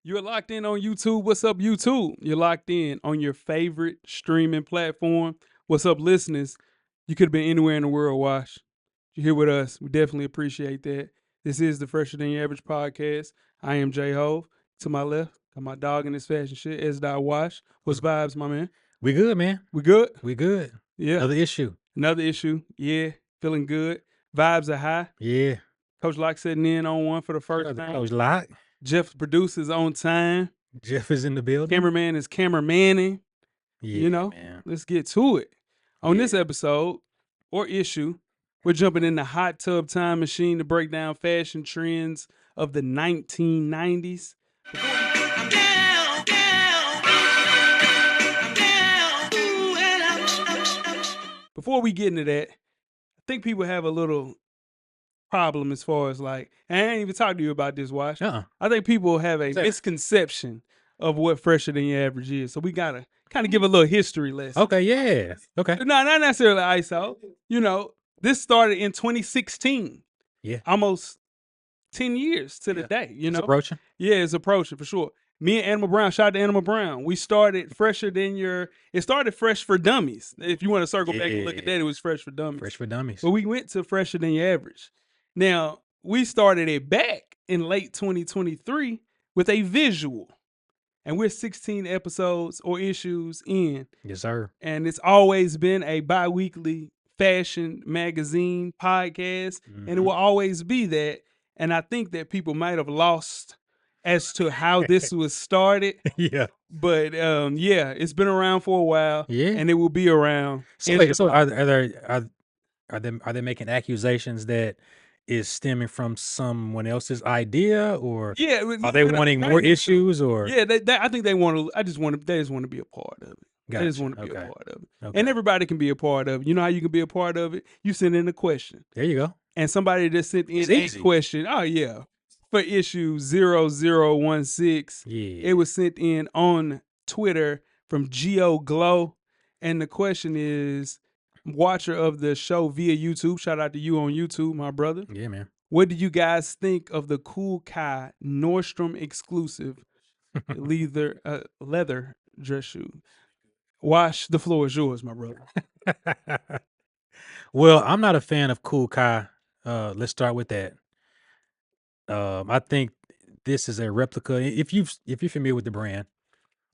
You're locked in on YouTube. What's up, YouTube? You're locked in on your favorite streaming platform. What's up, listeners? You could have been anywhere in the world, Wash. You're here with us. We definitely appreciate that. This is the Fresher Than Your Average podcast. I am J Hove. To my left, got my dog in this fashion shit. S. Wash. What's vibes, my man? We good, man. We good? We good. Yeah. Another issue. Another issue. Yeah. Feeling good. Vibes are high. Yeah. Coach Lock sitting in on one for the first time. Coach Lock. Jeff produces on time. Jeff is in the building. Cameraman is cameramanning. Yeah, man. Let's get to it. On this episode or issue, we're jumping in the hot tub time machine to break down fashion trends of the 1990s. Before we get into that, I think people have a little problem as far as like, and I ain't even talked to you about this, Wash. I think people have a misconception of what Fresher Than Your Average is. So we gotta kind of give a little history lesson. Okay, yeah. Okay. No, not necessarily ISO. You know, this started in 2016. Yeah. Almost 10 years to the day, you know. It's approaching. Yeah, it's approaching for sure. Me and Animal Brown, shout out to Animal Brown. We started Fresher Than it started Fresh for Dummies. If you want to circle back and look at that, it was Fresh for Dummies. Fresh for Dummies. But we went to Fresher Than Your Average. Now, we started it back in late 2023 with a visual. And we're 16 episodes or issues in. Yes, sir. And it's always been a bi-weekly fashion magazine podcast. And it will always be that. And I think that people might have lost as to how this was started. Yeah. But yeah, it's been around for a while. Yeah. And it will be around. So, are they making accusations that is stemming from someone else's idea, or are they wanting more issues, or I think they want to. They just want to be a part of it. Gotcha. They just want to be a part of it, Okay. and everybody can be a part of it. You know how you can be a part of it? You send in a question. There you go. And somebody just sent in a question. Oh yeah, for issue 0016. Yeah, it was sent in on Twitter from Geo Glow, and the question is, watcher of the show via YouTube. Shout out to you on YouTube, my brother. Yeah, man. What do you guys think of the Cool Kai Nordstrom exclusive leather dress shoe? Wash, the floor is yours, my brother. Well, I'm not a fan of Cool Kai. Let's start with that. I think this is a replica. If you're familiar with the brand,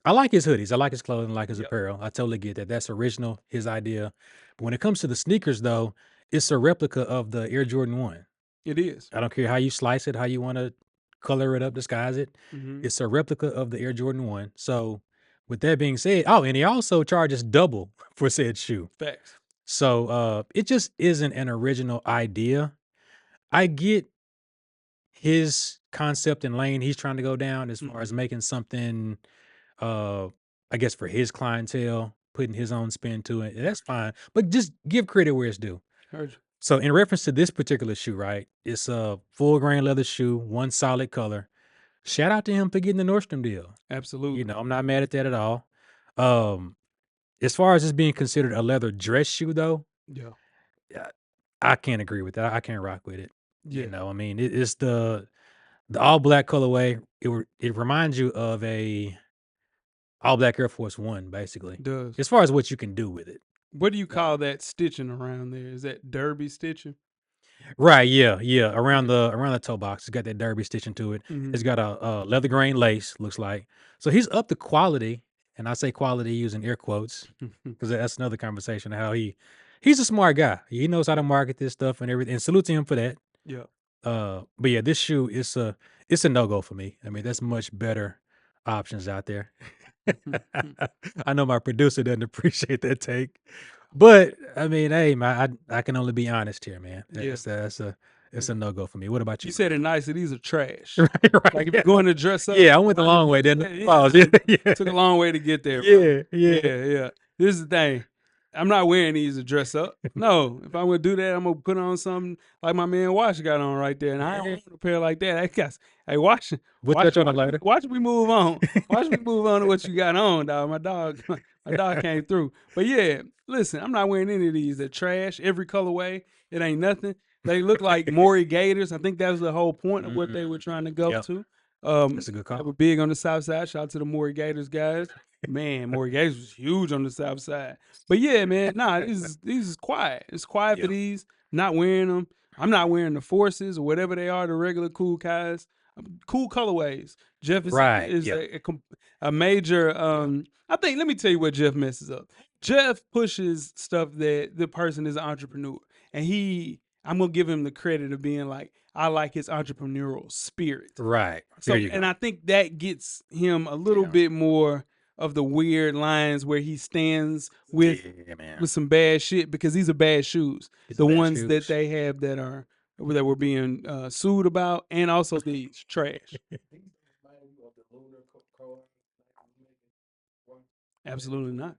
I like his hoodies. I like his clothing, I like his apparel. I totally get that. That's original, his idea. But when it comes to the sneakers, though, it's a replica of the Air Jordan 1. It is. I don't care how you slice it, how you want to color it up, disguise it. It's a replica of the Air Jordan 1. So with that being said, and he also charges double for said shoe. Facts. So it just isn't an original idea. I get his concept and lane he's trying to go down as far as making something, I guess, for his clientele, putting his own spin to it. That's fine. But just give credit where it's due. Heard you. So in reference to this particular shoe, right, it's a full grain leather shoe, one solid color. Shout out to him for getting the Nordstrom deal. Absolutely. You know, I'm not mad at that at all. As far as this being considered a leather dress shoe, though, I can't agree with that. I can't rock with it. Yeah. You know, I mean, it's the all black colorway. It reminds you of a all black Air Force One, basically. It does. As far as what you can do with it. What do you call that stitching around there? Is that derby stitching? Right, yeah. Around the toe box, it's got that derby stitching to it. It's got a leather grain lace, looks like. So he's up to quality, and I say quality using air quotes because that's another conversation. How he's a smart guy. He knows how to market this stuff and everything. And salute to him for that. Yeah. But yeah, this shoe it's a no-go for me. I mean, there's much better options out there. I know my producer doesn't appreciate that take, but I mean, hey, I can only be honest here, man. It's a no-go for me. What about you? You said it nicely. These are trash. right. Like if you're going to dress up. Yeah, I went the long way, didn't I? Yeah. Took a long way to get there. Bro. Yeah. This is the thing. I'm not wearing these to dress up. No, if I would do that, I'm gonna put on something like my man Wash got on right there, and I don't want a pair like that. Hey, Wash, we'll touch on it later. Watch me move on. Watch me move on to what you got on, dog. My dog came through. But yeah, listen, I'm not wearing any of these. They're trash. Every colorway, it ain't nothing. They look like Maury Gators. I think that was the whole point of what they were trying to go to. That's a good They call. were big on the South Side. Shout out to the Maury Gators guys. Man, Maury Gators was huge on the South Side. But yeah, man, nah, these is quiet. It's quiet for Yeah. these. Not wearing them. I'm not wearing the Forces or whatever they are, the regular cool guys. Cool colorways. Jeff Right. is Yeah. a major. I think. Let me tell you what Jeff messes up. Jeff pushes stuff that the person is an entrepreneur, and I'm gonna give him the credit of being like, I like his entrepreneurial spirit. Right. There So, you go. and I think that gets him a little Yeah. bit more of the weird lines where he stands with Yeah, man. some bad shit because these are bad shoes. These are The bad ones that shoes. they have that were being sued about, and also these trash. Absolutely not.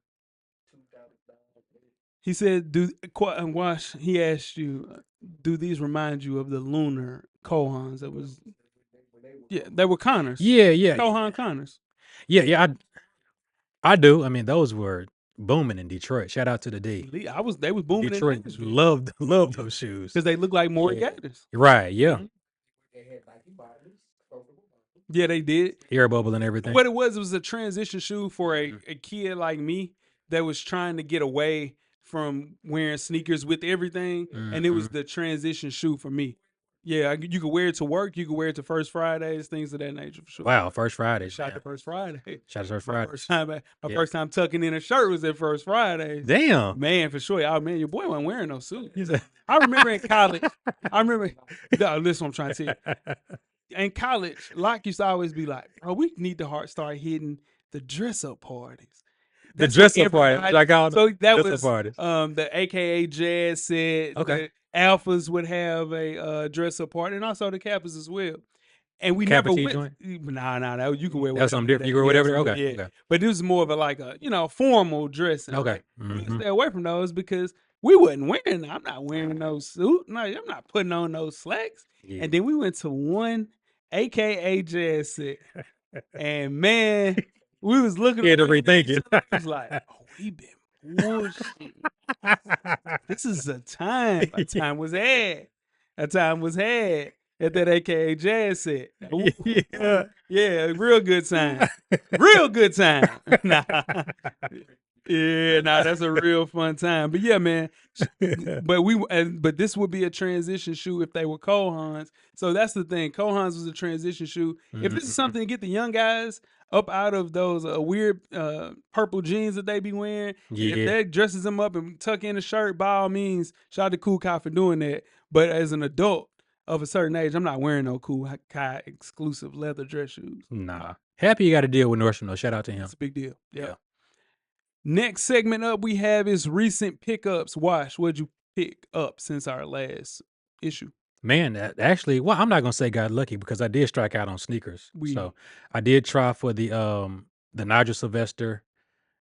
He said, Wash, he asked you, do these remind you of the lunar Kohans that was, yeah, they were Connors. Yeah, yeah. Kohan Connors. Yeah. I do. I mean, those were booming in Detroit. Shout out to the D. They was booming Detroit in Nashville loved those shoes. because they look like Maury Yeah. Gators. Right. Yeah. Yeah, they did. Air bubble and everything. What it was a transition shoe for a kid like me that was trying to get away from wearing sneakers with everything, and it was the transition shoe for me. Yeah, you could wear it to work, you could wear it to First Fridays, things of that nature for sure. Wow, First Fridays. Shout out to First Friday. Shout out to First My Fridays. first time, Yeah. first time tucking in a shirt was at First Fridays. Damn. Man, for sure. Oh man, your boy wasn't wearing no suit. He's a- I remember in college. No, listen, what I'm trying to tell you. In college, Locke used to always be like, "Bro, we need to start hitting the dress up parties." The That's dress what up party. everybody- Like all So that dress up was parties. the AKA Jazz said. Okay. The Alphas would have a dress up party, and also the Kappas as well. And we Kappa never T went. joint? Nah, you can wear That's something whatever different. You can wear whatever. yeah, Okay. yeah. Okay. But it was more of a formal dressing. Okay. Like, we Mhm. stay away from those because we wasn't wearing. I'm not wearing no suit. No, I'm not putting on those slacks. Yeah. And then we went to one AKA Jazz set, and man, we was looking. He had to around at rethink each it. other, we was like, oh, we been bullshit. This is a time. A time was had. A time was had at that AKA Jazz set. Ooh, Yeah. yeah, real good time. Real good time. Nah. Yeah, that's a real fun time. But yeah, man. But this would be a transition shoe if they were Kohans. So that's the thing. Kohans was a transition shoe. If this is something to get the young guys up out of those weird purple jeans that they be wearing, Yeah. if that dresses them up and tuck in a shirt, by all means, shout out to Cool Kai for doing that. But as an adult of a certain age, I'm not wearing no Cool Kai exclusive leather dress shoes. Nah. Happy you got to deal with Nordstrom though. Shout out to him. It's a big deal. Yeah. Next segment up we have is recent pickups. Wash, what'd you pick up since our last issue? Man, actually, well, I'm not gonna say got lucky because I did strike out on sneakers. We- So I did try for the Nigel Sylvester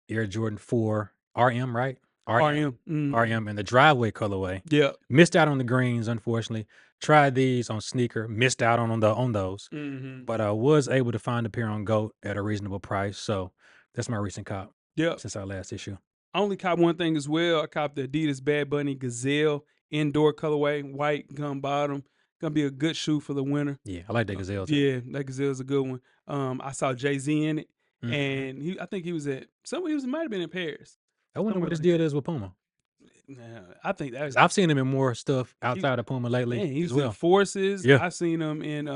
Air Jordan 4 RM, right? RM. RM and the driveway colorway. Yeah. Missed out on the greens, unfortunately. Tried these on sneaker, missed out on those. Mm-hmm. But I was able to find a pair on GOAT at a reasonable price. So that's my recent cop Yeah. since our last issue. I only caught one thing as well. I copped the Adidas Bad Bunny Gazelle indoor colorway, white gum bottom. Gonna be a good shoe for the winter. Yeah, I like that Gazelle too. Yeah, that Gazelle is a good one. I saw Jay-Z in it, Mhm. and I think he might have been in Paris. I wonder somewhere what his like deal is with Puma. I think that 'Cause was I've seen him in more stuff outside of Puma lately man, he as was well. in Forces. Yeah. I seen him in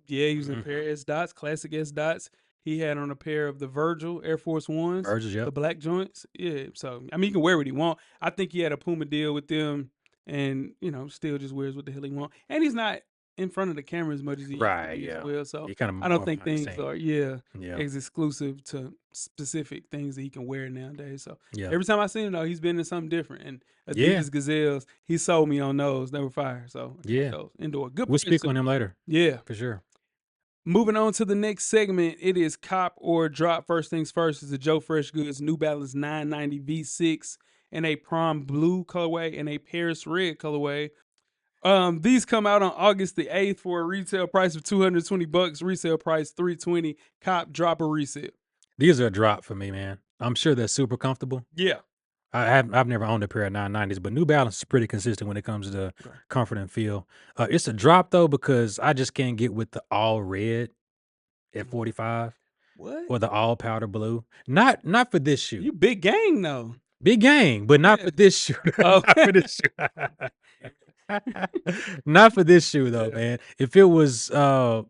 he was in a pair of S dots, classic S dots. He had on a pair of the Virgil Air Force Ones, Virgils, the yep. black joints. Yeah, so I mean, he can wear what he want. I think he had a Puma deal with them, and still just wears what the hell he want. And he's not in front of the camera as much as he used to Right, be yeah. as well. So He kind of I don't think things are Yeah. as exclusive to specific things that he can wear nowadays. So Yeah. every time I see him though, he's been in something different. And Yeah. Adidas Gazelles, he sold me on those. They were fire. So Yeah. those indoor good. We'll pairs, speak too. on him later Yeah. for sure. Moving on to the next segment, it is cop or drop. First things first is the Joe Fresh Goods New Balance 990 V6 in a prom blue colorway and a Paris red colorway. These come out on August the 8th for a retail price of $220, resale price $320. Cop, drop, or resale. These are a drop for me, man. I'm sure they're super comfortable. Yeah. I've never owned a pair of 990s, but New Balance is pretty consistent when it comes to Okay. comfort and feel. It's a drop though because I just can't get with the all red at 45 What? or the all powder blue. Not for this shoe. You big gang though. Big gang, but not Yeah. for this shoe. Oh. Not for this shoe. Not for this shoe though, Yeah. man. If it was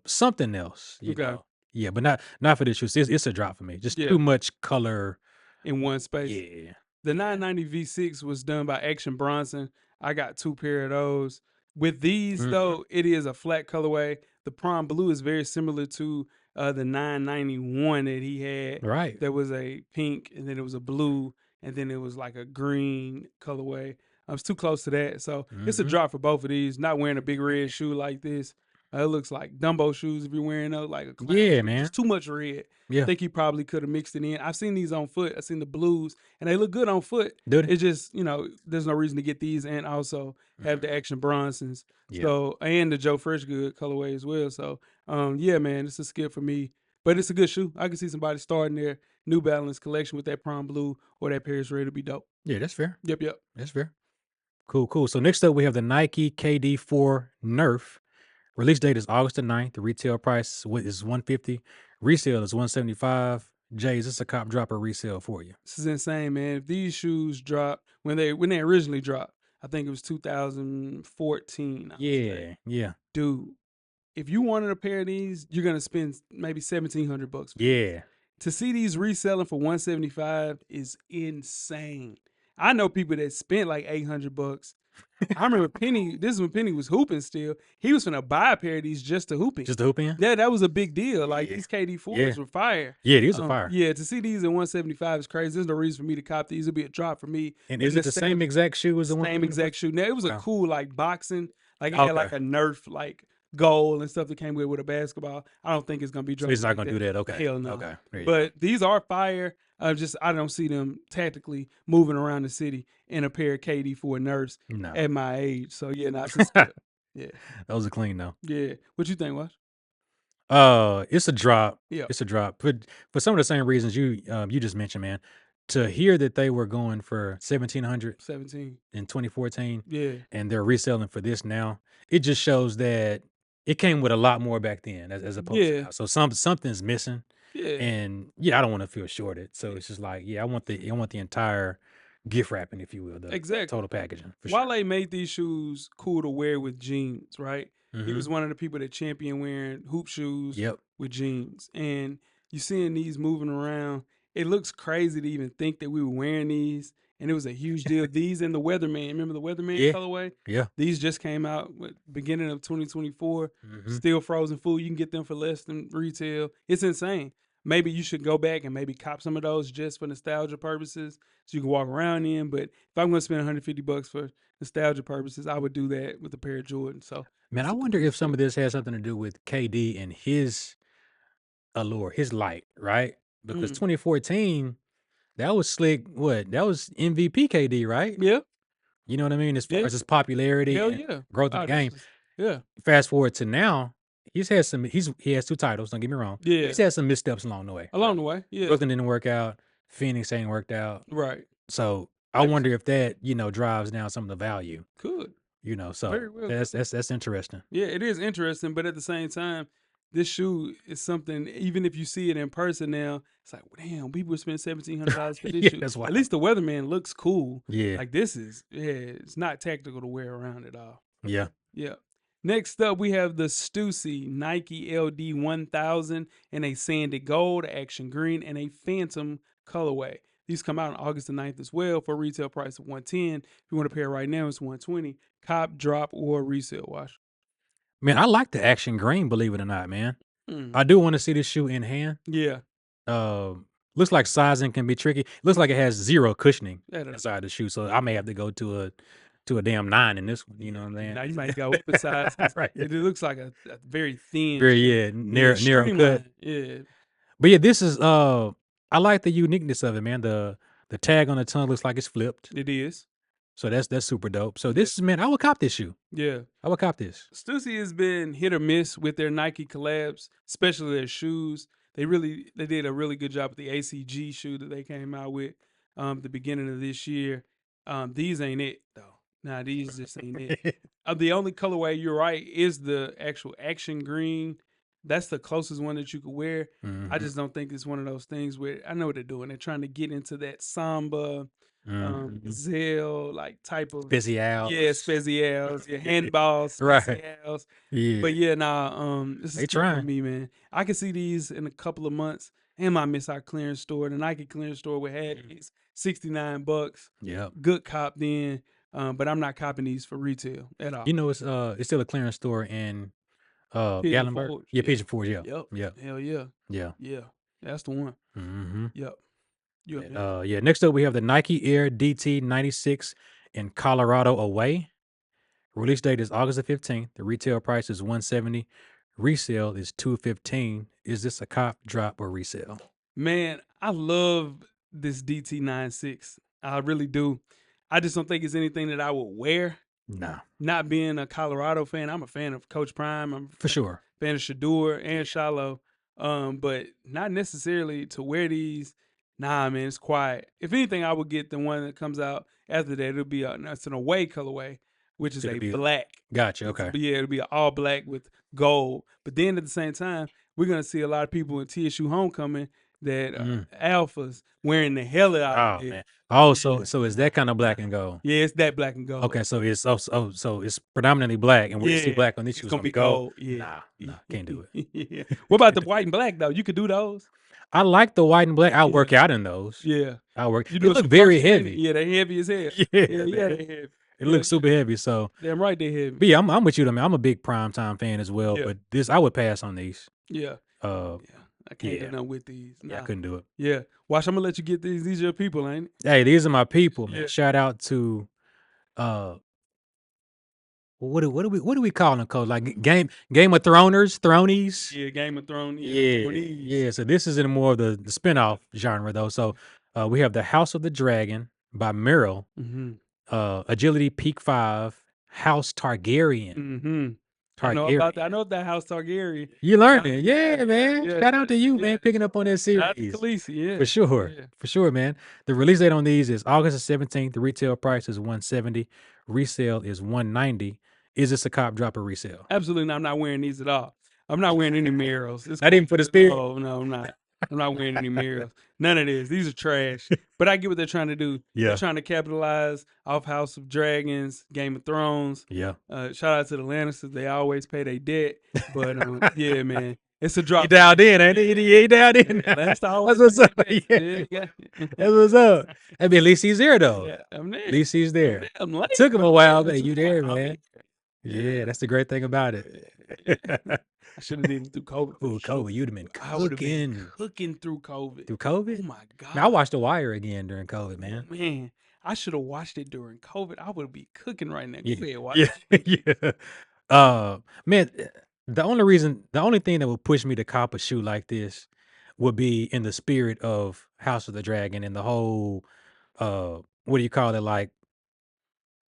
something else, you Okay. know. Yeah, but not for this shoe. It's a drop for me. Just Yeah. too much color. In one space. Yeah. The 990 V6 was done by Action Bronson. I got 2 pair of those. With these though, it is a flat colorway. The prom blue is very similar to the 991 that he had. Right. There was a pink, and then it was a blue, and then it was like a green colorway. I was too close to that, so it's a drop for both of these. Not wearing a big red shoe like this. It looks like Dumbo shoes if you're wearing those, like a clown Yeah, shoe. man. Just too much red. I Yeah. think he probably could have mixed it in. I've seen these on foot. I've seen the blues, and they look good on foot. Do they? It's just, there's no reason to get these and also have the Action Bronsons. Yeah. So, and the Joe Freshgood colorway as well. So, yeah, man, it's a skip for me. But it's a good shoe. I can see somebody starting their New Balance collection with that prom blue or that Paris red to be dope. Yeah, that's fair. Yep. That's fair. Cool. So next up we have the Nike KD4 Nerf. Release date is August the 9th. The retail price is $150. Resale is $175. Jay, is this a cop drop or resale for you? This is insane, man. If these shoes dropped when they originally dropped, I think it was 2014. Yeah. Dude, if you wanted a pair of these, you're gonna spend maybe $1,700. Yeah. To see these reselling for $175 is insane. I know people that spent like $800. I remember Penny. This is when Penny was hooping still. He was gonna buy a pair of these just to hoop in. Just to hoop in? Yeah, that was a big deal. Like these KD4s Yeah. were fire. Yeah, these are fire. Yeah, to see these at $175 is crazy. There's no reason for me to cop these. It'll be a drop for me. And is it the same exact shoe as the one? Same exact shoe. Now it was a Wow. cool like boxing. Like it had like a Nerf like goal and stuff that came with a basketball. I don't think it's gonna be So dropping. he's not gonna do that. Okay. Hell no. Okay. There you But these are fire. I don't see them tactically moving around the city in a pair of KD4 Nerfs go. No. at my age. So yeah, not just yeah. Those are clean though. Yeah. What you think, Wash? It's a drop. Yeah. It's a drop. But for some of the same reasons you just mentioned, man. To hear that they were going for 1,700 17. in 2014, Yeah. and they're reselling for this now, it just shows that it came with a lot more back then as opposed to now. So something's missing. Yeah. And I don't want to feel shorted. So it's just like, I want the entire gift wrapping, if you will, the total packaging. For sure. Wale made these shoes cool to wear with jeans, right? He was one of the people that championed wearing hoop shoes with jeans. And you seeing these moving around, it looks crazy to even think that we were wearing these. And it was a huge deal. These and the Weatherman. Remember the Weatherman colorway? Yeah. These just came out beginning of 2024. Still frozen food. You can get them for less than retail. It's insane. Maybe you should go back and maybe cop some of those just for nostalgia purposes so you can walk around in. But if I'm going to spend $150 for nostalgia purposes, I would do that with a pair of Jordans. So, man, I wonder if some of this has something to do with KD and his allure, his light, right? Because 2014, that was slick. What? That was MVP KD, right? Yeah. You know what I mean? As far as his popularity and growth of the game. Yeah. Fast forward to now, he has 2 titles, don't get me wrong. Yeah. He's had some missteps along the way. Yeah. Brooklyn didn't work out. Phoenix ain't worked out. Right. So I wonder if that, drives down some of the value. Could. So Very well. that's interesting. Yeah, it is interesting, but at the same time, this shoe is something, even if you see it in person now, it's like, damn, people spend $1,700 for this shoe. That's wild. At least the Weatherman looks cool. Yeah. Like this is, it's not tactical to wear around at all. Yeah. Yeah. Next up, we have the Stussy Nike LD 1000 in a sandy gold, action green, and a phantom colorway. These come out on August the 9th as well for a retail price of $110. If you want a pair right now, it's $120. Cop, drop, or resale, Wash. Man, I like the action green, believe it or not, man. I do want to see this shoe in hand. Yeah. Looks like sizing can be tricky. Looks like it has 0 cushioning inside the shoe, so I may have to go to a damn 9 in this one. You know what I'm saying? Now you might go up a size. Right. It looks like a very thin, narrow cut. Yeah. But yeah, this is I like the uniqueness of it, man. The tag on the tongue looks like it's flipped. It is. So that's super dope. So this is, man, I would cop this shoe. Yeah. I would cop this. Stussy has been hit or miss with their Nike collabs, especially their shoes. They did a really good job with the ACG shoe that they came out with. the beginning of this year. These ain't it though. Nah, these just ain't it. The only colorway, you're right, is the actual action green. That's the closest one that you could wear. I just don't think it's one of those things where I know what they're doing. They're trying to get into that samba, Zell like type of Spezials. yeah, spezials, yeah, handballs, Right. spezials. Yeah. But yeah, nah, this They is tough for trying. me, man. I can see these in a couple of months. And I miss our clearance store. The Nike clearance store would have these $69. Yep. Good cop then. But I'm not copping these for retail at all. You know, it's still a clearance store in Pigeon Gatlinburg. Forge, Yeah, yeah. Pigeon Forge. Yeah. Yep. Yep. Hell yeah. Yeah. Yeah. That's the one. Mm-hmm. Yep. You up And, next? yeah. Next up, we have the Nike Air DT 96 in Colorado away. Release date is August the 15th. The retail price is $170. Resale is $215. Is this a cop, drop, or resale? Man, I love this DT 96. I really do. I just don't think it's anything that I would wear. Nah. Not being a Colorado fan, I'm a fan of Coach Prime. I'm For sure. fan of Shador and Shiloh. But not necessarily to wear these. Nah, man, it's quiet. If anything, I would get the one that comes out after that. It'll be it's an away colorway, which is a black. Gotcha. Okay. Yeah, it'll be all black with gold. But then at the same time, we're gonna see a lot of people in TSU homecoming that alphas wearing the hell out of it. Man. Oh, so is that kind of black and gold? Yeah, it's that black and gold. Okay, so it's so it's predominantly black, and we see black on these shoes. It's gonna be gold. Yeah. Nah, can't do it. Yeah. What about the white and black though? You could do those. I like the white and black. I'll work out in those. Yeah. I'll work. You They look very heavy. Yeah, they heavy as hell. Yeah, they heavy. It looks super heavy. So damn right they heavy. But yeah, I'm with you though, man. I'm a big primetime fan as well. Yeah. But this I would pass on these. Yeah. Yeah. I can't do nothing with these. Nah. Yeah, I couldn't do it. Yeah. Watch, I'm gonna let you get these. These are your people, ain't it? Hey, these are my people, man. Yeah. Shout out to what do we call them, Coach? Like Game of Thronies? Yeah, Game of Thrones. Yeah. So this is in more of the spinoff genre though. So we have the House of the Dragon by Merrill, Agility Peak 5, House Targaryen. I know about that. I know that House Targaryen. You learned it. Yeah, man. Yeah. Shout out to you, man, picking up on that series. Shout out to Khaleesi, yeah. For sure. Yeah. For sure, man. The release date on these is August the 17th. The retail price is $170. Resale is $190. Is this a cop, drop, or resale? Absolutely not. I'm not wearing these at all. I'm not wearing any mirrors. Not even for the spirit? Oh, no, I'm not. I'm not wearing any mirrors. None of this. These are trash. But I get what they're trying to do. Yeah. They're trying to capitalize off House of Dragons, Game of Thrones. Yeah. Shout out to the Lannisters. They always pay their debt. But yeah, man. It's a drop. He dialed in, ain't he? He dialed in. That's what's up. Yeah. That's what's up. I mean, at least he's there, though. Yeah, I'm there. At least he's there. I'm late, Took him a while, but That's you there, man. Yeah, that's the great thing about it. I should have did it through COVID. Ooh, COVID, you'd have been I would have been cooking. cooking through COVID. Through COVID? Oh my God. Man, I watched The Wire again during COVID, man. Man, I should have watched it during COVID. I would be cooking right now. Go ahead, watch Yeah. it. Yeah. Man, the only thing that would push me to cop a shoe like this would be in the spirit of House of the Dragon and the whole what do you call it, like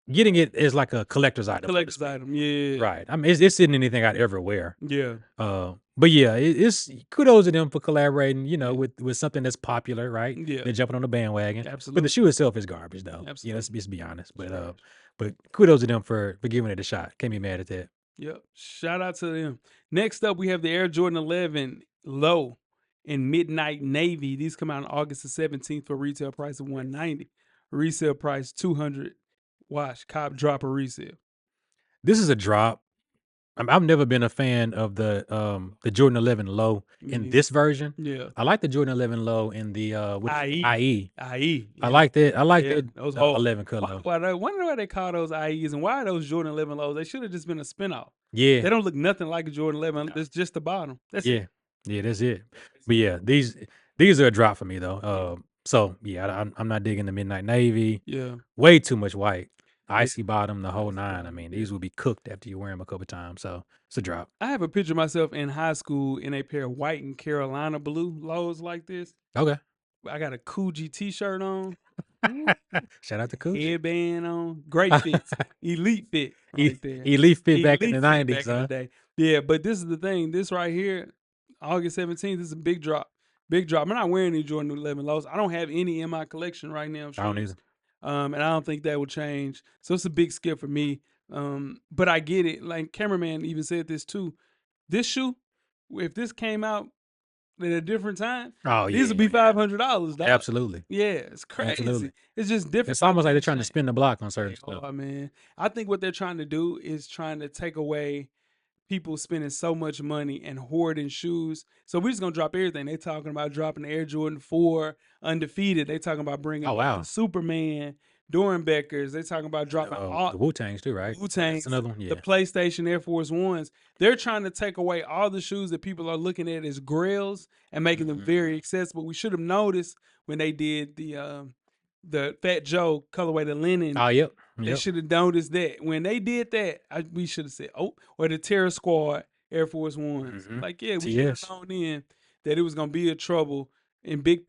getting it as like a collector's item. Collector's item, yeah. Right. I mean, it's isn't anything I'd ever wear. Yeah. But yeah, it's kudos to them for collaborating, you know, with something that's popular, right? Yeah. They're jumping on the bandwagon. Absolutely. But the shoe itself is garbage, though. Absolutely. You know, let's be honest. But kudos to them for giving it a shot. Can't be mad at that. Yep. Shout out to them. Next up, we have the Air Jordan 11 Low in Midnight Navy. These come out on August the 17th for retail price of $190. Resale price $200. Watch, cop, drop, or resale. This is a drop. I've never been a fan of the Jordan 11 Low in this version. Yeah. I like the Jordan 11 Low in the IE. IE. I like that. I like that those 11 color. I wonder why they call those IEs and why are those Jordan 11 Lows? They should have just been a spinoff. Yeah. They don't look nothing like a Jordan 11. It's just the bottom. That's it. Yeah, that's it. But yeah, these are a drop for me though. So yeah, I'm not digging the Midnight Navy. Yeah. Way too much white. Icy bottom, the whole nine. I mean, these will be cooked after you wear them a couple times. So it's a drop. I have a picture of myself in high school in a pair of white and Carolina blue lows like this. Okay. I got a Coogee t-shirt on. Shout out to Coogee. Headband on. Great fits. Elite fit right there. Elite fit back in the 90s, back in the day. Yeah, but this is the thing. This right here, August 17th, this is a big drop. Big drop. I'm not wearing any Jordan 11 lows. I don't have any in my collection right now. I don't Shoes. either. And I don't think that will change. So it's a big skip for me. But I get it. Like cameraman even said this too. This shoe, if this came out at a different time, Oh these yeah, would be $500. absolutely, Yeah, it's crazy. absolutely. It's just different. It's almost like they're trying to spin the block on certain stuff. Oh man, I think what they're trying to do is trying to take away people spending so much money and hoarding shoes. So we're just gonna drop everything. They talking about dropping the Air Jordan 4 undefeated. They talking about bringing Oh wow, the Superman, Doernbeckers. They talking about dropping all the Wu-Tangs too, right? Wu-Tangs, That's another one. the Yeah. PlayStation Air Force Ones. They're trying to take away all the shoes that people are looking at as grails and making them very accessible. We should have noticed when they did the Fat Joe colorway, the linen. Oh yep. They should have noticed that. When they did that, we should have said, "Oh," or the Terror Squad Air Force Ones. Like, yeah, we should have TS. known then that it was gonna be a trouble in big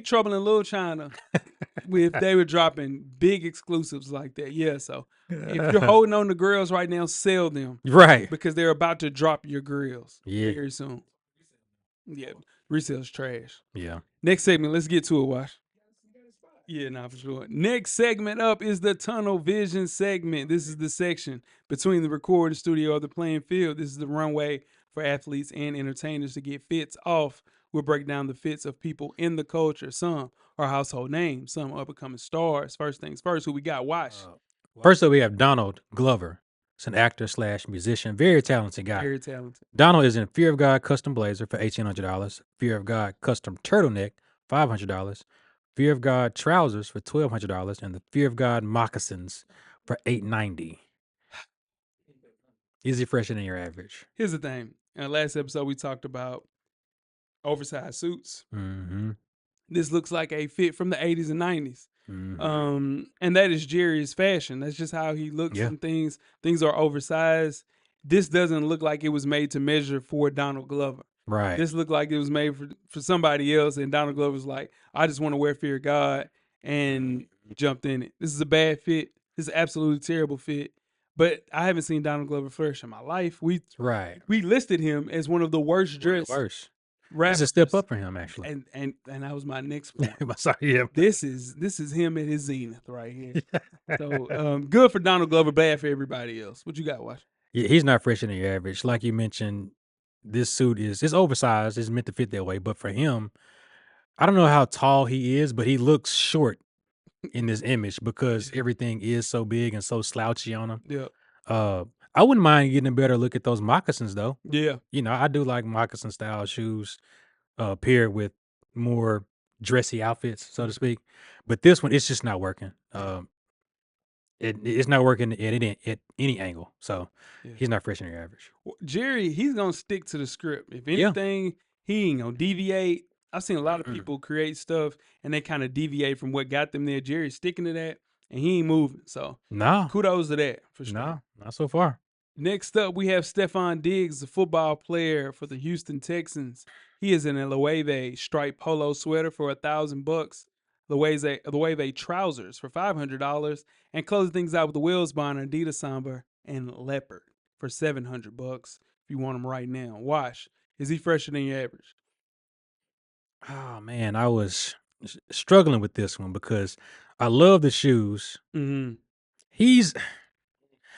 trouble in Little China if they were dropping big exclusives like that. Yeah, so if you're holding on to grills right now, sell them Right. because they're about to drop your grills Yeah. very soon. Yeah, resale's trash. Yeah. Next segment, let's get to it, Wash. Yeah, nah, for sure. Next segment up is the tunnel vision segment. This is the section between the recording studio of the playing field. This is the runway for athletes and entertainers to get fits off. We'll break down the fits of people in the culture. Some are household names, some are becoming stars. First things first, who we got? Wash. First up, we have Donald Glover. He's an actor / musician, very talented guy. Very talented. Donald is in Fear of God custom blazer for $1,800, Fear of God custom turtleneck, $500, Fear of God trousers for $1,200, and the Fear of God moccasins for $890. Is he fresher than your average? Here's the thing. In the last episode, we talked about oversized suits. Mm-hmm. This looks like a fit from the 80s and 90s. Mm-hmm. And that is Jerry's fashion. That's just how he looks Yeah. and things. Things are oversized. This doesn't look like it was made to measure for Donald Glover. Right. This looked like it was made for somebody else, and Donald Glover was like, I just want to wear Fear of God, and jumped in it. This is a bad fit. This is an absolutely terrible fit. But I haven't seen Donald Glover flourish in my life. We listed him as one of the worst dressed Worse. rappers. It's a step up for him, actually. And that was my next point. Sorry, yeah. This is him at his zenith right here. So good for Donald Glover, bad for everybody else. What you got, Wash? Yeah, he's not fresher than your average. Like you mentioned, this suit it's oversized. It's meant to fit that way. But for him, I don't know how tall he is, but he looks short in this image because everything is so big and so slouchy on him. Yeah. I wouldn't mind getting a better look at those moccasins though. Yeah. You know, I do like moccasin style shoes, paired with more dressy outfits, so to speak. But this one, it's just not working. It's not working at any angle. So he's not fresh in your average. Well, Jerry, he's gonna stick to the script. If anything, he ain't gonna deviate. I've seen a lot of people create stuff and they kind of deviate from what got them there. Jerry's sticking to that and he ain't moving. So No, kudos to that for sure. no, not so far. Next up, we have Stephon Diggs, the football player for the Houston Texans. He is in a Loewe striped polo sweater for $1,000, Loewe trousers for $500, and closing things out with the Wills Bond, Adidas Samba, and Leopard for $700 if you want them right now. Wash, is he fresher than your average? Oh man, I was struggling with this one because I love the shoes. Mm-hmm.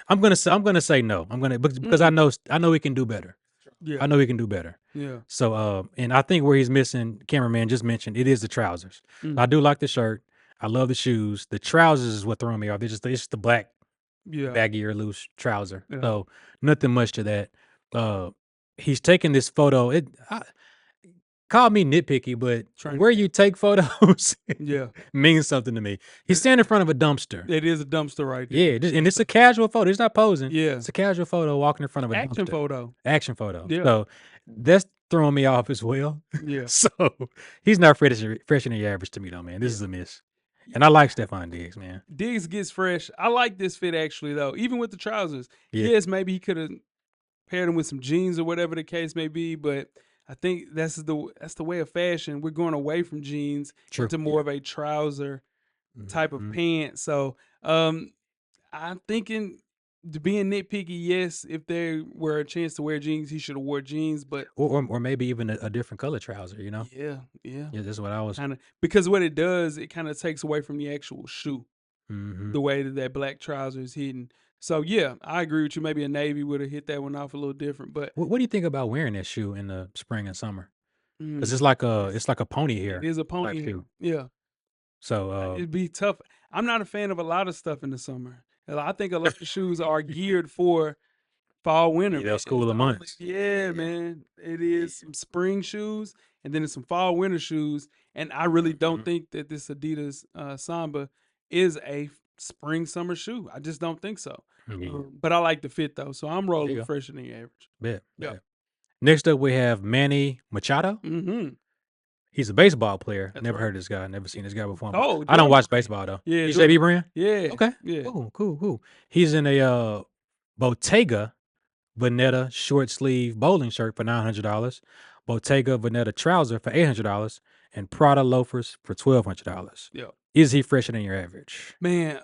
I'm gonna say no. Because I know he can do better. Yeah. I know he can do better. Yeah. So and I think where he's missing, cameraman just mentioned, it is the trousers. I do like the shirt. I love the shoes. The trousers is what throwing me off. It's just the black baggy or loose trouser. Yeah. So nothing much to that. He's taking this photo. Call me nitpicky, but where you take photos means something to me. He's standing in front of a dumpster. It is a dumpster right there. Yeah, and it's a casual photo. He's not posing. Yeah. It's a casual photo walking in front of a Action dumpster. photo. Action photo. Yeah. So that's throwing me off as well. Yeah. So he's not fresh in the average to me though, man. This is a miss. And I like Stephon Diggs, man. Diggs gets fresh. I like this fit actually though, even with the trousers. Yeah. Yes, maybe he could have paired them with some jeans or whatever the case may be, but I think that's the way of fashion. We're going away from jeans to more of a trouser type of pant. So I'm thinking being nitpicky, yes, if there were a chance to wear jeans, he should have wore jeans. But or maybe even a different color trouser. yeah, Yeah, that's what I was. kind of, because what it does, it kind of takes away from the actual shoe, Mm-hmm. the way that black trouser is hidden. So yeah, I agree with you. Maybe a navy would have hit that one off a little different, but What do you think about wearing that shoe in the spring and summer? Because mm, it's like a it's, pony it hair is a type pony hair. shoe. Yeah, So it'd be tough. I'm not a fan of a lot of stuff in the summer. I think a lot of shoes are geared for fall, winter, yeah, man. those cooler months. Yeah, man. It is some spring shoes and then it's some fall, winter shoes. And I really don't Mhm. think that this Adidas Samba is a spring, summer shoe. I just don't think so. Yeah, But I like the fit though, so I'm there rolling you with go. fresher than your average. Bet, Yeah. bet. Next up, we have Manny Machado. Mm-hmm. He's a baseball player. That's Never right. heard of this guy. Never seen this guy before. Oh, I don't Jordan watch brand. baseball though. Yeah, He's Jordan JB brand. brand. Yeah. Okay, Yeah. cool. He's in a Bottega Veneta short sleeve bowling shirt for $900, Bottega Veneta trouser for $800, and Prada loafers for $1,200. Yeah. Is he fresher than your average? Man,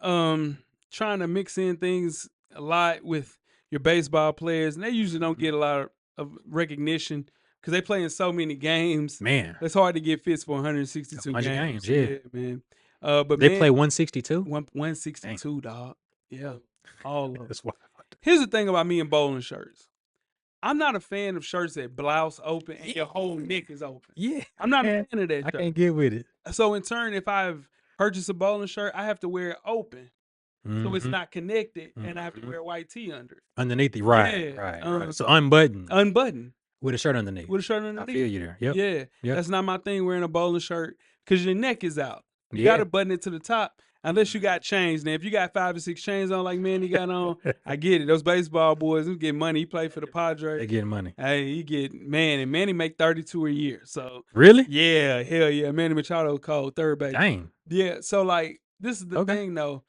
trying to mix in things a lot with your baseball players, and they usually don't get a lot of recognition because they play in so many games. Man, It's hard to get fits for a 162 bunch of games. games. Yeah, Man. But they man, play 162. 162, dog. Yeah, all of them. That's wild. Here's the thing about me and bowling shirts. I'm not a fan of shirts that blouse open and your whole neck is open. Yeah, I'm not a man, fan of that I shirt. can't get with it. So in turn, if I've purchased a bowling shirt, I have to wear it open. So it's Mhm, not connected, and I have to mhm. wear a white tee under it. Underneath it, right, Yeah, right. So unbuttoned unbuttoned with a shirt underneath. with a shirt I underneath. feel you there. Yep, Yeah, yep, that's not my thing. Wearing a bowling shirt because your neck is out. You got yeah. to button it to the top, unless you got chains. Now, if you got 5 or 6 chains on, like Manny got on, I get it. Those baseball boys, they get money. He played for the They Padres. getting money. Hey, he get and Manny make 32 a year. So Really? yeah, hell yeah, Manny Machado cold third base. Dang. Yeah, so like this is the Okay. thing though.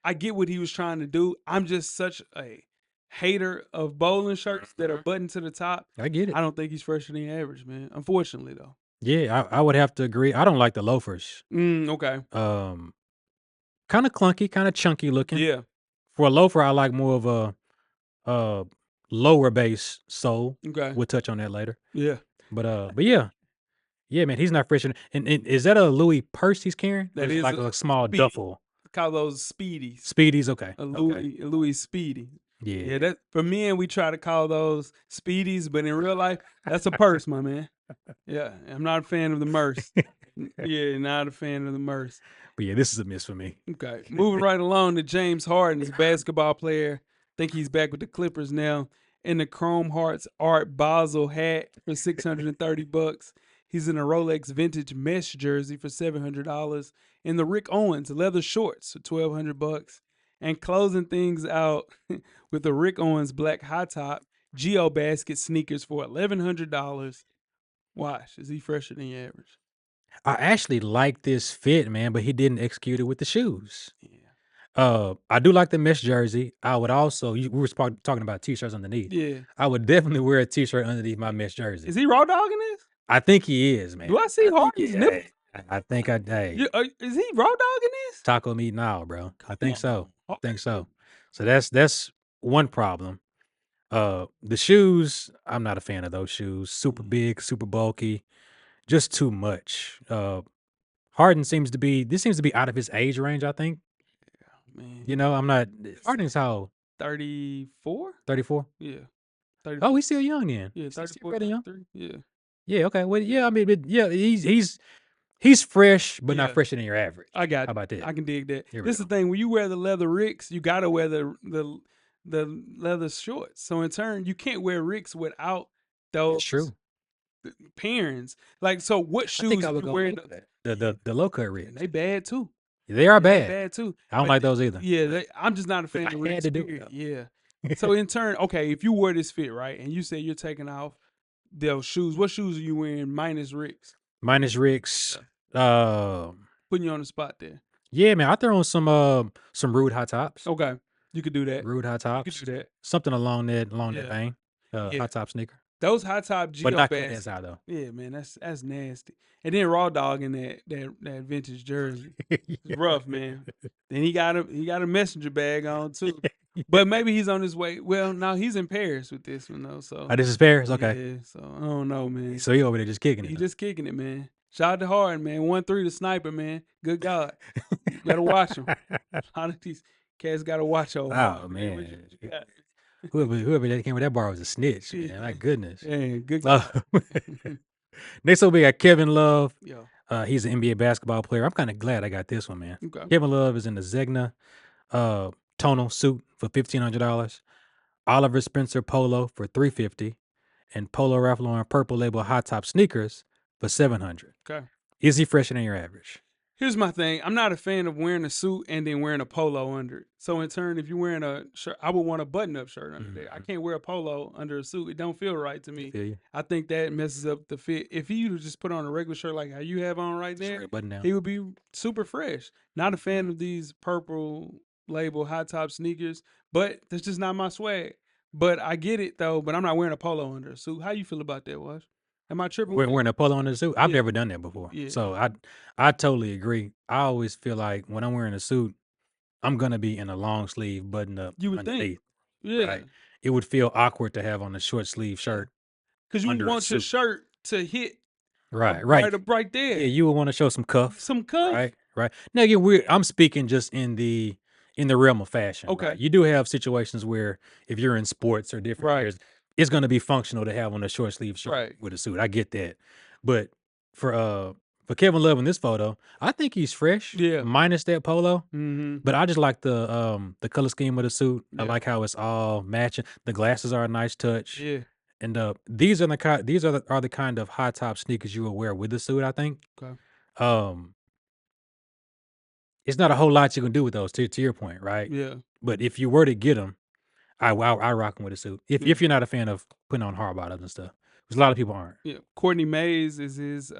I get what he was trying to do. I'm just such a hater of bowling shirts that are buttoned to the top. I get it. I don't think he's fresher than average, man. Unfortunately, though. Yeah, I would have to agree. I don't like the loafers. Okay. Kind of clunky, kind of chunky looking. Yeah. For a loafer, I like more of a lower base sole. Okay. We'll touch on that later. Yeah. But yeah. Yeah, man, he's not fresh. And is that a Louis purse he's carrying? Or That is it is like a small Speedy. duffel. Call those Speedies. Speedies, okay. A Okay. Louis Speedy. Yeah. Yeah, that for men we try to call those Speedies, but in real life, that's a purse, my man. Yeah, I'm not a fan of the Merce. Yeah, not a fan of the Merce. But yeah, this is a miss for me. Okay, moving right along to James Harden's basketball player. Think he's back with the Clippers now. In the Chrome Hearts Art Basel hat for $630. He's in a Rolex vintage mesh jersey for $700. In the Rick Owens leather shorts for $1,200. And closing things out with the Rick Owens black high top Geo Basket sneakers for $1,100. Watch, is he fresher than your average? I actually like this fit, man, but he didn't execute it with the shoes. Yeah. I do like the mesh jersey. I would also, we were talking about t-shirts underneath. Yeah. I would definitely wear a t-shirt underneath my mesh jersey. Is he raw dogging this? I think he is, man. Do I see Harden's nipples? I think hey, Is he raw dogging this? taco meat now, bro. I think so. I Okay. think so. So that's one problem. The shoes, I'm not a fan of those shoes. Super big, super bulky, just too much. Harden seems to be out of his age range, I think. Man. You know, I'm not Harden's how 34? 34? Yeah. 34. Oh, he's still young then. Yeah, He's still 34, pretty young. 33. Yeah. Yeah, okay. Well, yeah, I mean, but yeah, he's fresh, but not Yeah. fresher than your average. I got How about that? I can dig that. Here we This is the thing. When you wear the leather Ricks, you gotta wear the leather shorts. So in turn, you can't wear Ricks without those That's true. pairings. Like, so what I shoes think I you would go wearing? with that. The low cut And rigs. they bad too. They are They bad. bad too. I don't But like those either. Yeah, I'm just not a fan I of had Ricks. to do it, period. though. Yeah. So in turn, okay, if you wear this fit, right, and you say you're taking off those shoes, what shoes are you wearing minus Ricks? Minus Ricks. Putting you on the spot there. Yeah, man. I throw on some rude high tops. Okay. You could do that. Rude high You tops. could do that. Something along that Yeah. vein. Yeah. High top sneaker. Those high top But not cut geobags. inside though. Yeah, man, that's nasty. And then raw dog in that vintage jersey. It's rough, man. Then he got a messenger bag on too. But maybe he's on his way. Well, no, he's in Paris with this one though. So Oh, this is Paris? Okay. yeah. So I don't know, man. So he over there just kicking it. He just kicking it, man. Shout out to Harden, man. 1-3 the sniper, man. Good God. You better watch him. A lot of these cats got to watch over. Oh, man. Whoever that came with that bar was a snitch, man. My goodness. Yeah, good God. Next up, we got Kevin Love. Yo. He's an NBA basketball player. I'm kind of glad I got this one, man. Okay. Kevin Love is in the Zegna tonal suit for $1,500. Oliver Spencer polo for $350, and Polo Ralph Lauren purple label high top sneakers for $700. Okay. Is he fresher than your average? Here's my thing. I'm not a fan of wearing a suit and then wearing a polo under it. So in turn, if you're wearing a shirt, I would want a button-up shirt under there. I can't wear a polo under a suit. It don't feel right to me. I think that messes up the fit. If he would just put on a regular shirt like how you have on right there, he would be super fresh. Not a fan of these purple label high top sneakers, but that's just not my swag. But I get it though. But I'm not wearing a polo under a suit. How you feel about that, Wash? Am I tripping? Wearing a polo under a suit? I've never done that before. So I totally agree. I always feel like when I'm wearing a suit, I'm gonna be in a long sleeve button up. You would think. Yeah. Right? It would feel awkward to have on a short sleeve shirt. Because you want your shirt to hit right there. Yeah, you would want to show some cuff. Right. Now again, I'm speaking just in the realm of fashion. Okay. Right? You do have situations where if you're in sports or different areas, it's going to be functional to have on a short sleeve shirt with a suit. I get that. But for Kevin Love in this photo, I think he's fresh. Yeah. Minus that polo. Mm-hmm. But I just like the color scheme of the suit. I like how it's all matching. The glasses are a nice touch. Yeah. And these are the kind of high top sneakers you will wear with the suit, I think. Okay. It's not a whole lot you can do with those, to your point, right? Yeah. But if you were to get them, I rock them with a suit. If you're not a fan of putting on hard bottoms and stuff, because a lot of people aren't. Yeah. Courtney Mays is his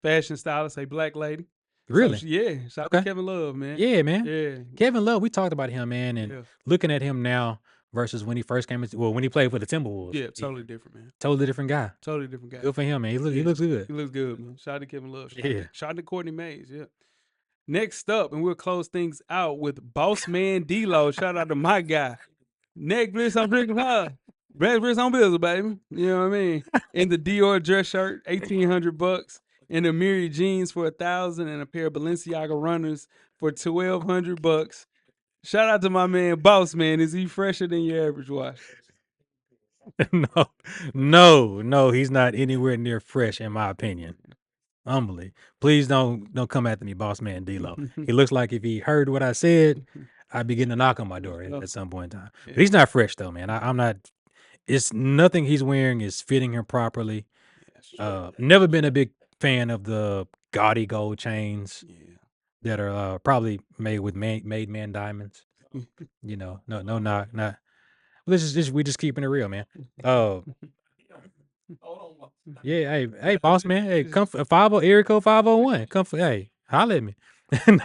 fashion stylist, a black lady. Really? So, yeah. Shout out to Kevin Love, man. Yeah, man. Yeah. Kevin Love, we talked about him, man, and looking at him now versus when he first came into, when he played for the Timberwolves. Yeah, totally different, man. Totally different guy. Totally different guy. Good for him, man. He looks good. He looks good, man. Shout out to Kevin Love. Yeah. Shout out to Courtney Mays, yeah. Next up, and we'll close things out with Boss Man D-Lo. Shout out to my guy. Neck bliss, I'm drinking hard. Breast bliss on Bizzle, baby. You know what I mean? In the Dior dress shirt, $1,800. In the Miri jeans for $1,000, and a pair of Balenciaga runners for $1,200. Shout out to my man, Boss Man. Is he fresher than your average wash? No, he's not anywhere near fresh, in my opinion. Humbly, please don't come after me, Boss Man D-Lo. He looks like if he heard what I said, I'd be getting a knock on my door at some point in time. But he's not fresh though, man. I'm not. It's nothing he's wearing is fitting him properly. Never been a big fan of the gaudy gold chains that are probably made with made man diamonds. You know, no, not. We just keeping it real, man. Yeah, hey, boss man, hey, come for 50 area code 501. Come for, hey, holla at me. No,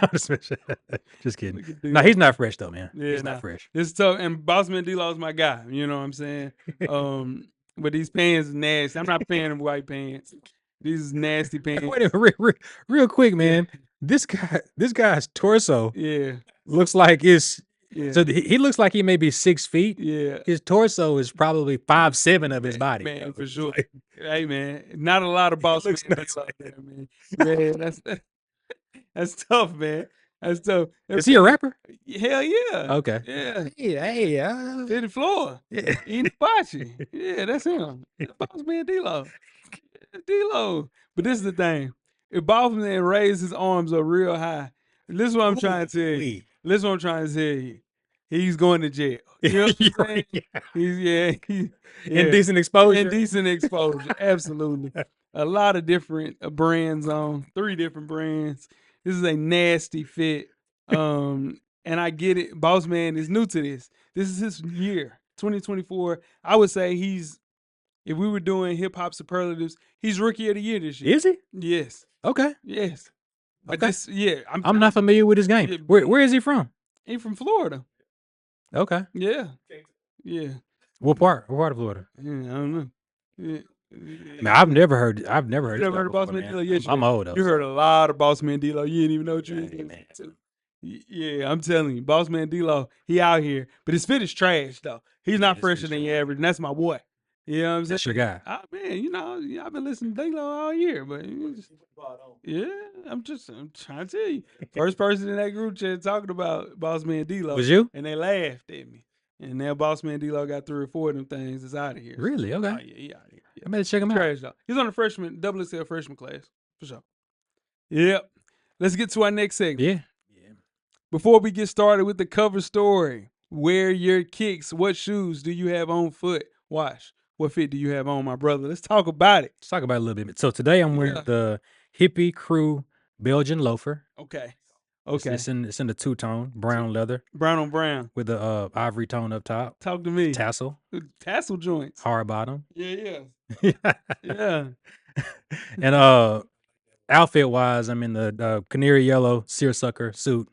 just kidding. No, he's not fresh though, man. Yeah, he's not fresh. This is tough, and Boss Man D-Lo is my guy. You know what I'm saying? But these pants are nasty. I'm not paying them white pants. These is nasty pants. Wait a minute, real quick, man. This guy's torso, looks like it's. Yeah. So he looks like he may be 6 feet. Yeah. His torso is probably 5'7" of his body. Man, for sure. Hey, man, not a lot of Boss Man like that, man. Man, that's tough, man. That's tough. Is he a rapper? Hell yeah. Okay. Yeah. Hey, Hit the floor. Yeah. Eating hibachi. Yeah, that's him. Boss Man D-Lo. D-Lo. But this is the thing. If Boss Man raised his arms up real high, this is what I'm trying to tell you. This is what I'm trying to tell you. He's going to jail. You know what I'm saying? He's indecent exposure. Indecent exposure. Absolutely. A lot of different brands on 3 different brands. This is a nasty fit. And I get it. Boss Man is new to this. This is his year, 2024. I would say if we were doing hip hop superlatives, he's rookie of the year this year. Is he? Yes. Okay. Yes. But okay. I'm not familiar with his game. Where is he from? He's from Florida. Okay. Yeah. Yeah. What part? What part of Florida? Yeah, I don't know. Yeah. Man, I've never heard. You never heard of Boss Man D-Lo? Yes, I'm old though. You heard a lot of Boss Man D-Lo. You didn't even know what you were. Yeah, I'm telling you, Boss Man D-Lo, he out here, but his fit is trash though. He's not fresher than your average, and that's my boy. You know what I'm saying? That's your guy. Man, you know, I've been listening to D-Lo all year, but yeah, I'm trying to tell you, first person in that group chat talking about Boss Man D-Lo Was you? and they laughed at me. And now Boss Man D-Lo got 3 or 4 of them things. It's out of here. Really? So, Okay. oh yeah, he out of here. Yeah. I better check him out. Trash though. He's on the freshman, double XL freshman class for sure. Yep. Let's get to our next segment. Yeah. Before we get started with the cover story, wear your kicks. What shoes do you have on foot? Wash. What fit do you have on, my brother? Let's talk about it. Let's talk about it a little bit. So today I'm wearing the Hippie Crew Belgian loafer. Okay. It's in the two-tone brown leather. Brown on brown. With the ivory tone up top. Talk to me. Tassel. Tassel joints. Hard bottom. Yeah. Yeah. And outfit wise, I'm in the canary yellow seersucker suit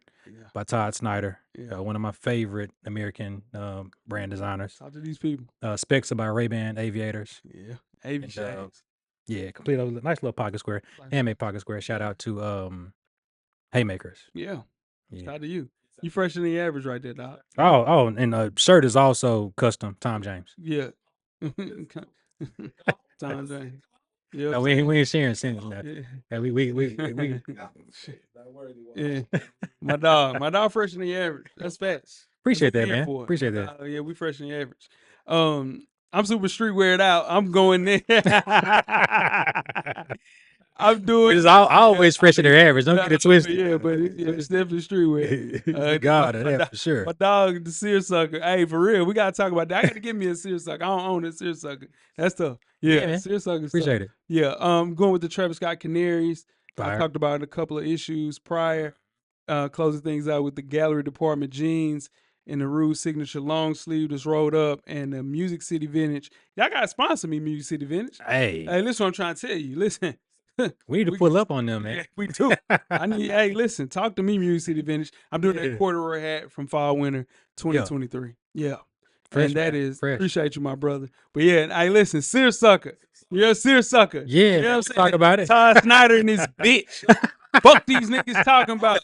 by Todd Snyder. One of my favorite American brand designers. Talk to these people. Specs are by Ray-Ban Aviators. Yeah. Aviators. Complete nice little pocket square. Handmade pocket square. Shout out to Haymakers. Yeah. Shout out to you. You fresher than the average right there, dog. Oh, and the shirt is also custom. Tom James. Yeah. Tom James. Yeah. No, we ain't sharing sense now. Yeah, we yeah. My dog fresher than the average. That's facts. Appreciate that, man. Appreciate that. Yeah, we fresher than the average. I'm super street weared out. I'm going there. I'm doing. It's always fresh in their average. Don't get it twisted. Yeah, but it's definitely streetwear. God, for sure. My dog, the seersucker. Hey, for real, we gotta talk about that. I gotta give me a seersucker. I don't own a seersucker. That's tough. Yeah, seersucker. Appreciate it. Yeah, going with the Travis Scott Canaries. Fire. I talked about a couple of issues prior. Closing things out with the Gallery Department jeans and the Rue signature long sleeve that's rolled up and the Music City Vintage. Y'all gotta sponsor me, Music City Vintage. Hey, listen, what I'm trying to tell you. Listen. We need to pull up on them, man. Yeah, we do. Hey, listen, talk to me, Music City Vintage. I'm doing that corduroy hat from fall winter 2023. Yeah. Fresh, and that man. is Fresh. Appreciate you, my brother. But yeah, hey, listen, seersucker. You're a seersucker. Yeah, you know what I'm saying? talk about it. Todd Snyder and his bitch. Fuck these niggas talking about.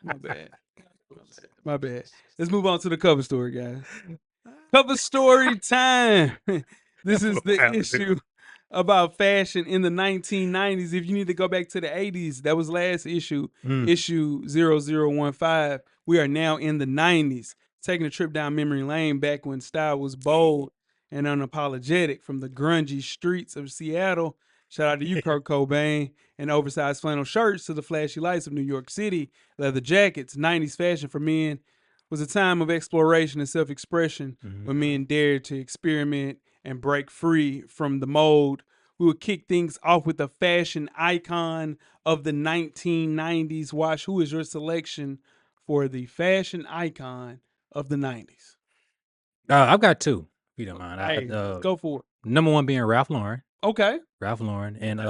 My bad. Let's move on to the cover story, guys. Cover story time. This is the issue about fashion in the 1990s. If you need to go back to the 80s, that was last issue, issue 0015. We are now in the 90s, taking a trip down memory lane back when style was bold and unapologetic from the grungy streets of Seattle. Shout out to you, Kurt Cobain, and oversized flannel shirts to the flashy lights of New York City. Leather jackets, 90s fashion for men was a time of exploration and self-expression when men dared to experiment and break free from the mold. We would kick things off with a fashion icon of the 1990s. Wash, who is your selection for the fashion icon of the 90s? I've got two, if you don't mind. Hey, let's go for it. Number one being Ralph Lauren. Okay. Ralph Lauren. And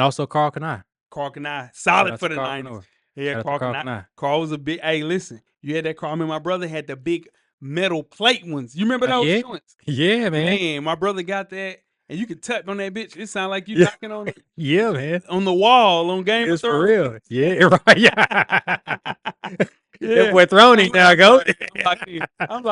also Carl Kanai. Carl Kanai. Solid for the 90s. Yeah, Carl Kanai. Carl was a big, hey, listen, you had that Carl. I mean, my brother had the big metal plate ones. You remember those joints? Yeah, man. Man, my brother got that, and you could tap on that bitch. It sounded like you knocking on it. Yeah, man. On the wall on Game of Thrones. For real. Yeah, right. Yeah. That boy Throny now, go. I'm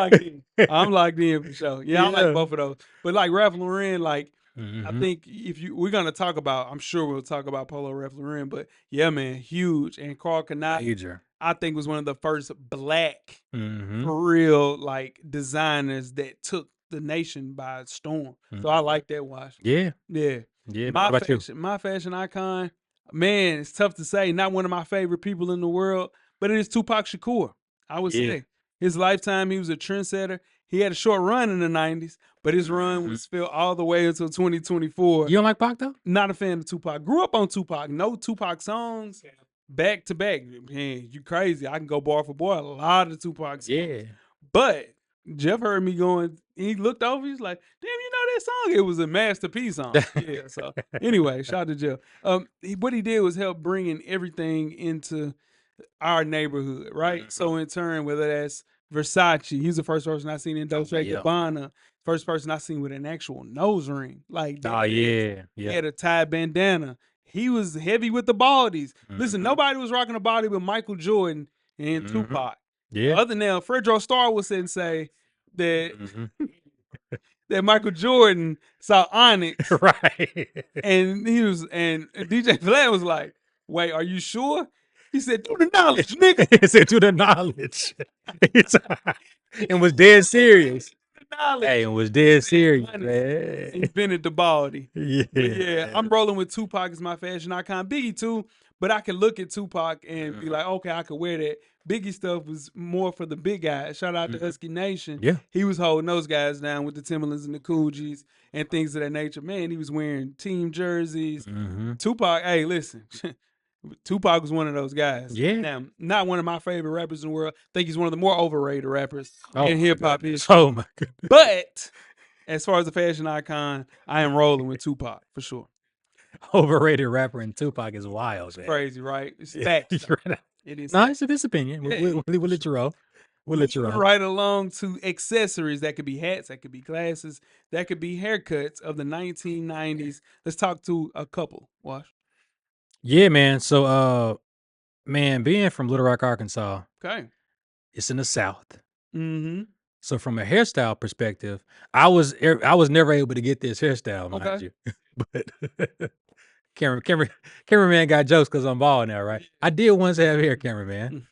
locked in for sure. Yeah, I like both of those. But like Ralph Lauren, like I think we're gonna talk about, I'm sure we'll talk about Polo Ralph Lauren, but yeah, man, huge. And Carl Kanai, Huger. I think was one of the first black for real like designers that took the nation by storm. So I like that watch. Yeah. Yeah. Yeah. My fashion icon, man, it's tough to say. Not one of my favorite people in the world, but it is Tupac Shakur. I would say his lifetime, he was a trendsetter. He had a short run in the 90s, but his run was filled all the way until 2024. You don't like Pac, though? Not a fan of Tupac. Grew up on Tupac. No Tupac songs back to back. Man, you crazy. I can go bar for bar. A lot of Tupac songs. Yeah. But Jeff heard me going, he looked over, he's like, damn, you know that song? It was a masterpiece song. Yeah, so anyway, shout out to Jeff. What he did was help bringing everything into our neighborhood, right? So in turn, whether that's Versace, he's the first person I seen in Dolce & Gabbana, first person I seen with an actual nose ring. Like, he had a tie bandana. He was heavy with the baldies. Listen, nobody was rocking a baldy but Michael Jordan and Tupac. Yeah. Other now, Fredro Starr will sit and say that Mhm. that Michael Jordan saw Onyx Right. and he was and DJ Vlad was like, "Wait, are you sure?" He said, "Do the knowledge, nigga." He said to the knowledge. And was dead serious. The knowledge. Hey, and was dead serious, Onyx man. invented the baldy. But yeah, Yeah. I'm rolling with Tupac as my fashion icon. Biggie too, but I can look at Tupac and be like, okay, I could wear that. Biggie stuff was more for the big guys. Shout out to Husky Nation. Yeah. He was holding those guys down with the Timberlands and the Coogis and things of that nature. Man, he was wearing team jerseys. Tupac, hey, listen. Tupac was one of those guys. Yeah. Now, not one of my favorite rappers in the world. I think he's one of the more overrated rappers Oh, in hip hop history. oh my goodness. But as far as the fashion icon, I am rolling with Tupac for sure. Overrated rapper and Tupac is wild, man. Crazy, right? It's facts. Right. It is. No, it's his opinion. We'll let you roll. We'll let you roll. Right along to accessories. That could be hats, that could be glasses, that could be haircuts of the 1990s. Let's talk to a couple. Wash. Yeah, man. So, man, being from Little Rock, Arkansas, Okay. it's in the South. Mm-hmm. So from a hairstyle perspective, I was never able to get this hairstyle, mind Okay. you. But cameraman got jokes because I'm bald now, right? I did once have hair, cameraman.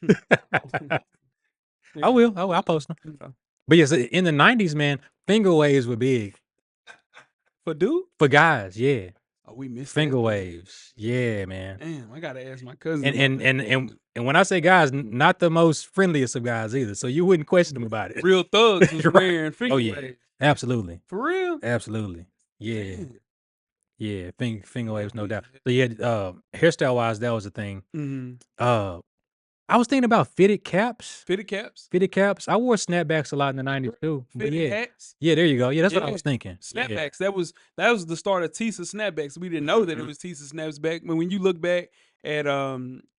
I will. I'll post them. Okay. But yes, in the 90s, man, finger waves were big For dude? for guys. Yeah, Oh, we missed finger that. waves. Yeah, man. Damn, I gotta ask my cousin. And when I say guys, not the most friendliest of guys either. So you wouldn't question them about it. Real thugs was Right. wearing finger Oh yeah, waves. absolutely, For real? absolutely. Yeah. Damn. Yeah, finger waves, no doubt. So yeah, hairstyle wise, that was the thing. Mm-hmm. I was thinking about fitted caps. Fitted caps? Fitted caps. I wore snapbacks a lot in the 90s too. But Fitted yeah. hats? Yeah, there you go. Yeah, that's what I Yeah. was thinking. Yeah. Snapbacks. That was the start of Tisa snapbacks. We didn't know that it was Tisa snaps back. But when you look back at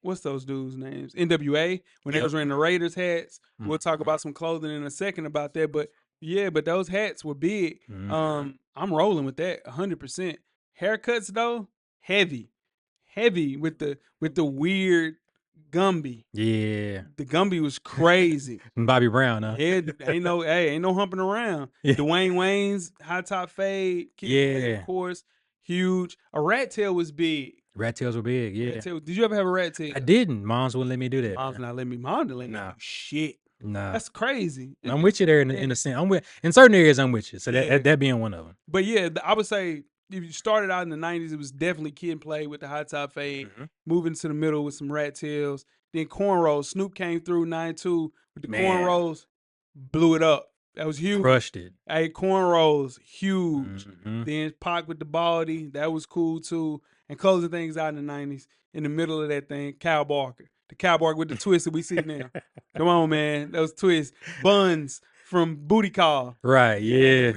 what's those dudes' names? NWA, when they Yep. was wearing the Raiders hats. We'll talk about some clothing in a second about that. But yeah, but those hats were big. I'm rolling with that 100%. Haircuts though, heavy. Heavy with the weird Gumby. Yeah. The Gumby was crazy. Bobby Brown, huh? Yeah, ain't no humping around. Yeah. Dwayne Wayne's high top fade, Yeah. of course, huge. A rat tail was big. Rat tails were big. Yeah. Rat tail. Did you ever have a rat tail? I didn't. Moms wouldn't let me do that. Mom's not letting me. Mom didn't let me Nah. do shit. Nah. That's crazy. I'm with you there in the sense. I'm with in certain areas. I'm with you. So that being one of them. But yeah, I would say if you started out in the 90s, it was definitely kid and play with the high top fade, moving to the middle with some rat tails. Then cornrows. Snoop came through 92 with the cornrows, blew it up. That was huge. Crushed it. Hey, cornrows, huge. Then Pac with the baldy, that was cool too. And closing things out in the 90s, in the middle of that thing, Kyle Barker. The Kyle Barker with the twist that we see now. Come on, man. Those twists. Buns from Booty Call. Right, yeah.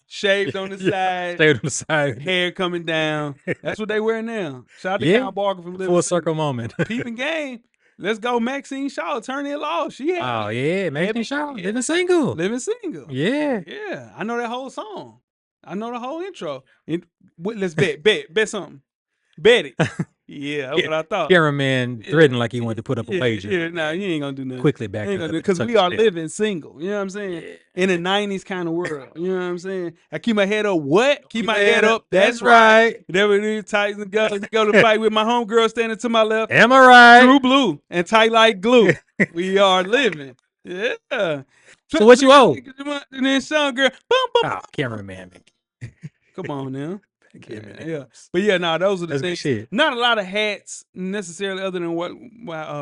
Shaved on the side. Shaved on the side. Hair coming down. That's what they wear now. Shout out to Kyle Barker from Living Full circle moment. Peeping game. Let's go, Maxine Shaw, attorney at law. She had Oh yeah, Maxine Shaw, living single. Living single. Yeah. Yeah. I know that whole song. I know the whole intro. Let's bet something. Bet it. Yeah, that's what I thought. Cameraman threatened like he wanted to put up a wager. Yeah, nah, you ain't gonna do nothing. Quickly back up. Because we are living single. You know what I'm saying? In a 90s kind of world. You know what I'm saying? I keep my head up. What? Keep my head up. That's right. Never do tights and go to fight with my homegirl standing to my left. Am I right? True blue and tight like glue. We are living. Yeah. So what you owe? And then some girl. Oh, cameraman. Come on now. Yeah. But yeah, those are the things. Shit. Not a lot of hats necessarily, other than what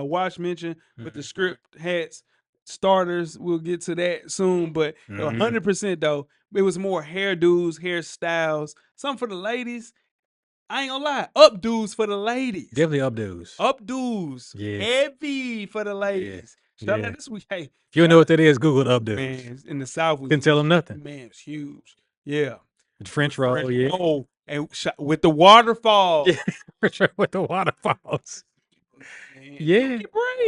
Wash mentioned, but the script hats, starters, we'll get to that soon. But 100% though, it was more hairdos, hairstyles. Some for the ladies. I ain't gonna lie. Updos for the ladies. Definitely updos. Updos. Yeah. Heavy for the ladies. Shout out this week. Hey. If you don't know what that is, Google updos. Man, in the South. Didn't tell them nothing. Man, it's huge. Yeah. The French roll, yeah. Oh, and with the waterfall. With the waterfalls. Man, yeah.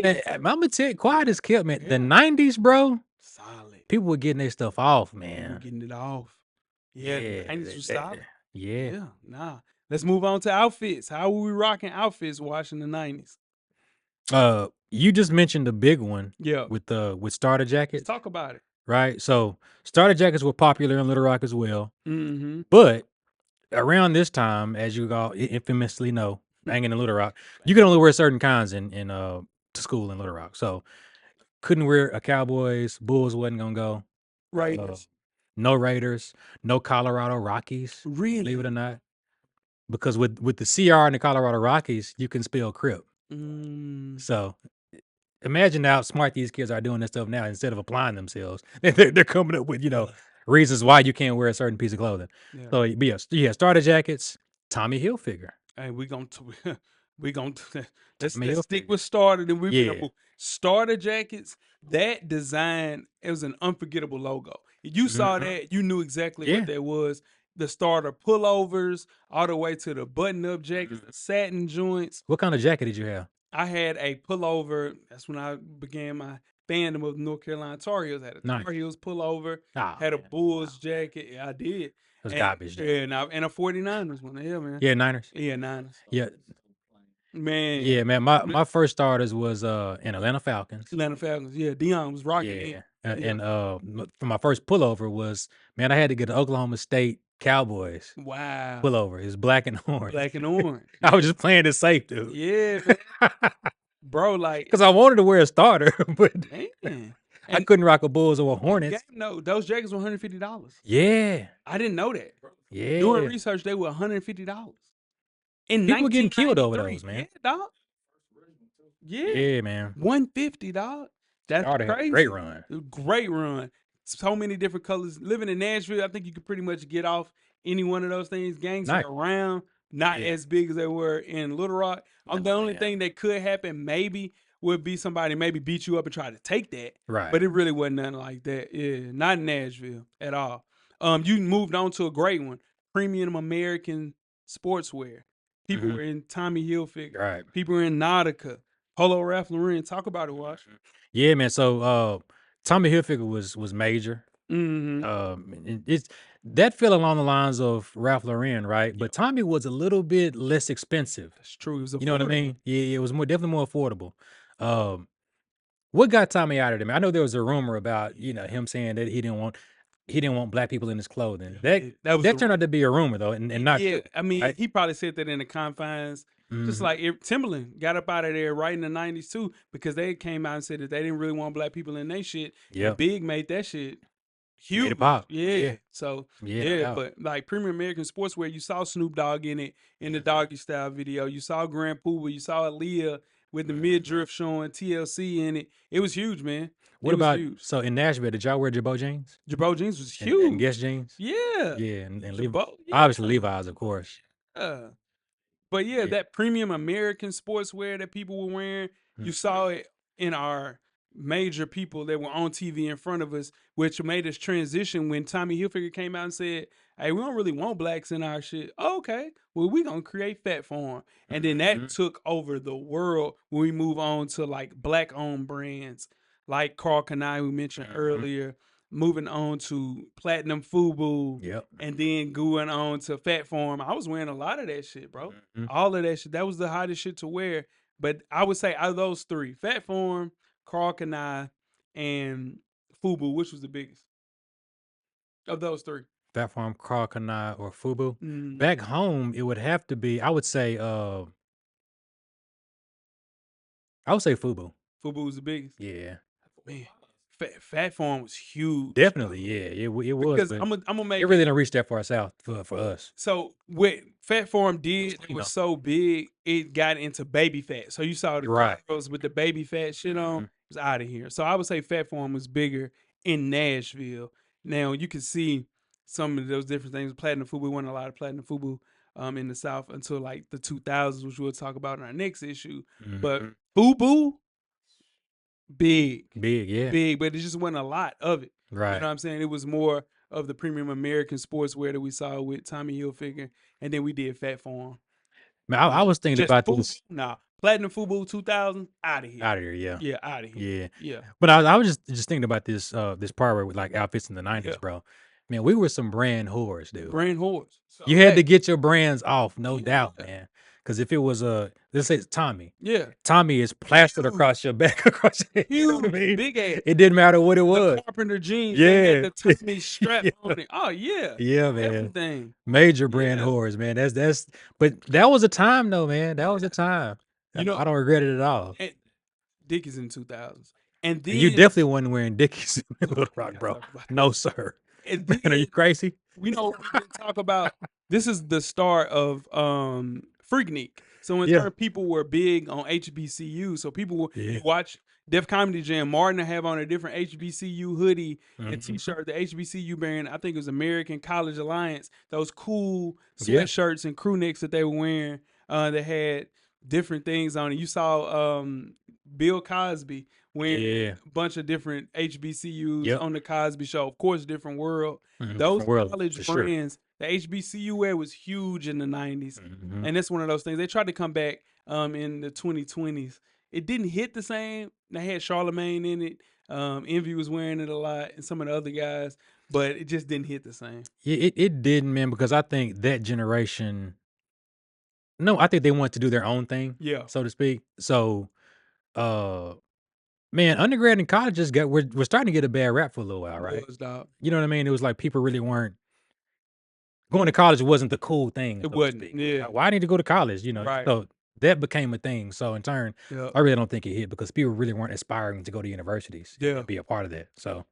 Man, I'm gonna tell you, quiet as kept, man. The 90s, bro. Solid. People were getting their stuff off, man. Getting it off. Yeah. The 90s was solid. Yeah. Nah. Let's move on to outfits. How were we rocking outfits watching the 90s? You just mentioned the big one. Yeah. With starter Let's jackets, talk about it. right? So starter jackets were popular in Little Rock as well. Mm-hmm. But around this time, as you all infamously know, hanging in Little Rock, you could only wear certain kinds in to school in Little Rock. So couldn't wear a Cowboys, Bulls wasn't gonna go. Raiders. No Raiders, no Colorado Rockies. Really? Believe it or not, because with the CR and the Colorado Rockies, you can spell Crip. So imagine how smart these kids are doing this stuff now. Instead of applying themselves, they're coming up with reasons why you can't wear a certain piece of clothing. Yeah. So yeah, starter jackets, Tommy Hilfiger. Hey, we gonna let's Tommy stick Hilfiger. with starter, then we Yeah. starter jackets. That design, it was an unforgettable logo. You saw that, you knew exactly Yeah. what that was. The starter pullovers, all the way to the button-up jackets, the satin joints. What kind of jacket did you have? I had a pullover. That's when I began my fandom of North Carolina Tar Heels. I had a Nice. Tar Heels pullover. Oh, Had a man. Bulls jacket. Yeah, I did. It was And, garbage. and a 49ers one. Yeah, man. Yeah, Niners. Yeah, Niners. Yeah. Man. Yeah, man. My first starters was in Atlanta Falcons. Atlanta Falcons. Yeah, Dion was rocking it. Yeah. And for my first pullover was, man, I had to get the Oklahoma State Cowboys Wow. pullover. It's black and orange. Black and orange. I was just playing it safe, dude. Yeah, man. Bro, like, Because I wanted to wear a starter, but man. I couldn't rock a Bulls or a Hornets. No, those jackets were $150. Yeah. I didn't know that. Yeah. Doing research, they were $150. In People were getting killed over 1993. those, man. Yeah, dog. Yeah. Yeah, man. $150, dog. That's Starter had a crazy. great run. Great run. So many different colors. Living in Nashville, I think you could pretty much get off any one of those things. Gangs Nice. are around, not Yeah. as big as they were in Little Rock. The only thing that could happen maybe would be somebody maybe beat you up and try to take that. Right. But it really wasn't nothing like that. Yeah, not in Nashville at all. You moved on to a great one. Premium American sportswear. People were in Tommy Hilfiger. Right. People were in Nautica. Polo Ralph Lauren. Talk about it, Wash. Yeah, man. So Tommy Hilfiger was major. It's that fell along the lines of Ralph Lauren, right? But Tommy was a little bit less expensive. That's true. It was You know what I mean? Yeah, it was definitely more affordable. What got Tommy out of them? I know there was a rumor about him saying that he didn't want black people in his clothing. That turned out to be a rumor though, and not true. I mean, right? he probably said that in the confines. Just like Timberland got up out of there right in the 90s too, because they came out and said that they didn't really want black people in their shit. Yeah. Big made that shit huge. Made it pop. Yeah. So Yeah. but like Premium American Sportswear, you saw Snoop Dogg in it in the Doggy Style video. You saw Grand Poobah. You saw Aaliyah with the midriff showing TLC in it. It was huge, man. What about so in Nashville? Did y'all wear Jabot jeans? Jabot jeans was huge. And Guess jeans? Yeah. Yeah, and Jabot, obviously Levi's, of course. But yeah, that premium American sportswear that people were wearing, you saw it in our major people that were on TV in front of us, which made us transition when Tommy Hilfiger came out and said, hey, we don't really want blacks in our shit. Oh, okay, well, we gonna create Fat Farm. And then that took over the world when we move on to like black-owned brands like Karl Kani, we mentioned earlier, moving on to Platinum Fubu, and then going on to Fat Farm. I was wearing a lot of that shit, bro. All of that shit. That was the hottest shit to wear. But I would say out of those three, Fat Farm, Karl Kani, and Fubu, which was the biggest of those three? Fat Farm, Karl Kani, or Fubu. Back home, it would have to be. I would say Fubu. Fubu was the biggest. Yeah. Man, Fat Farm was huge. Definitely, yeah, it was. Because I'm gonna make it really didn't reach that far south for us. So what Fat Farm did, it was so big, it got into baby fat. So you saw the girls with the baby fat shit on, it was out of here. So I would say Fat Farm was bigger in Nashville. Now you can see some of those different things. Platinum Fubu, we won a lot of Platinum Fubu in the South until like the 2000s, which we'll talk about in our next issue. But Fubu, big, but it just wasn't a lot of it. Right. You know what I'm saying? It was more of the premium American sportswear that we saw with Tommy Hilfiger, and then we did Fat Farm. Man, I was thinking about Fubu, this. Nah, Platinum Fubu 2000, out of here. Out of here, yeah. Yeah, out of here. Yeah. But I was just thinking about this part with like outfits in the 90s, bro. Man, we were some brand whores, dude. Brand whores. You had to get your brands off, no doubt, man. Because if it was let's say it's Tommy. Yeah. Tommy is plastered across your back, across your head. You know what I Huge, mean? big ass. It didn't matter what it was. The carpenter jeans. Yeah. They had the Tommy strap Yeah. on it. Oh yeah. Yeah, man. Everything. Major brand Yeah. whores, man. That's but that was a time though, man. That was a time. You know, I don't regret it at all. and Dickies in 2000s. And then You definitely wasn't wearing Dickies in Little Rock, bro. talk about No, sir. And Man, are you then, crazy? we know we didn't talk about this is the start of Freaknik. So in Yeah. turn, people were big on HBCU. So people would Yeah. watch Def Comedy Jam. Martin would have on a different HBCU hoodie and Mhm. t-shirt. The HBCU brand, I think it was American College Alliance. Those cool Yeah. sweatshirts and crew necks that they were wearing that had different things on it. You saw Bill Cosby wearing Yeah. a bunch of different HBCUs Yep. on the Cosby Show. Of course, different world. Mhm. Those Different world, college for sure. brands, the HBCU wear was huge in the 90s. Mhm. And that's one of those things. They tried to come back in the 2020s. It didn't hit the same. They had Charlemagne in it. Envy was wearing it a lot, and some of the other guys, but it just didn't hit the same. Yeah, it didn't, man, because I think that generation. No, I think they wanted to do their own thing, Yeah. so to speak. So, man, undergrad and colleges we're starting to get a bad rap for a little while, right? It was, dog. You know what I mean? It was like people really weren't going to college. Wasn't the cool thing. It so to wasn't. speak. Yeah. Why I need to go to college? You know, Right. so that became a thing. So in turn, Yeah. I really don't think it hit because people really weren't aspiring to go to universities Yeah. and be a part of that. So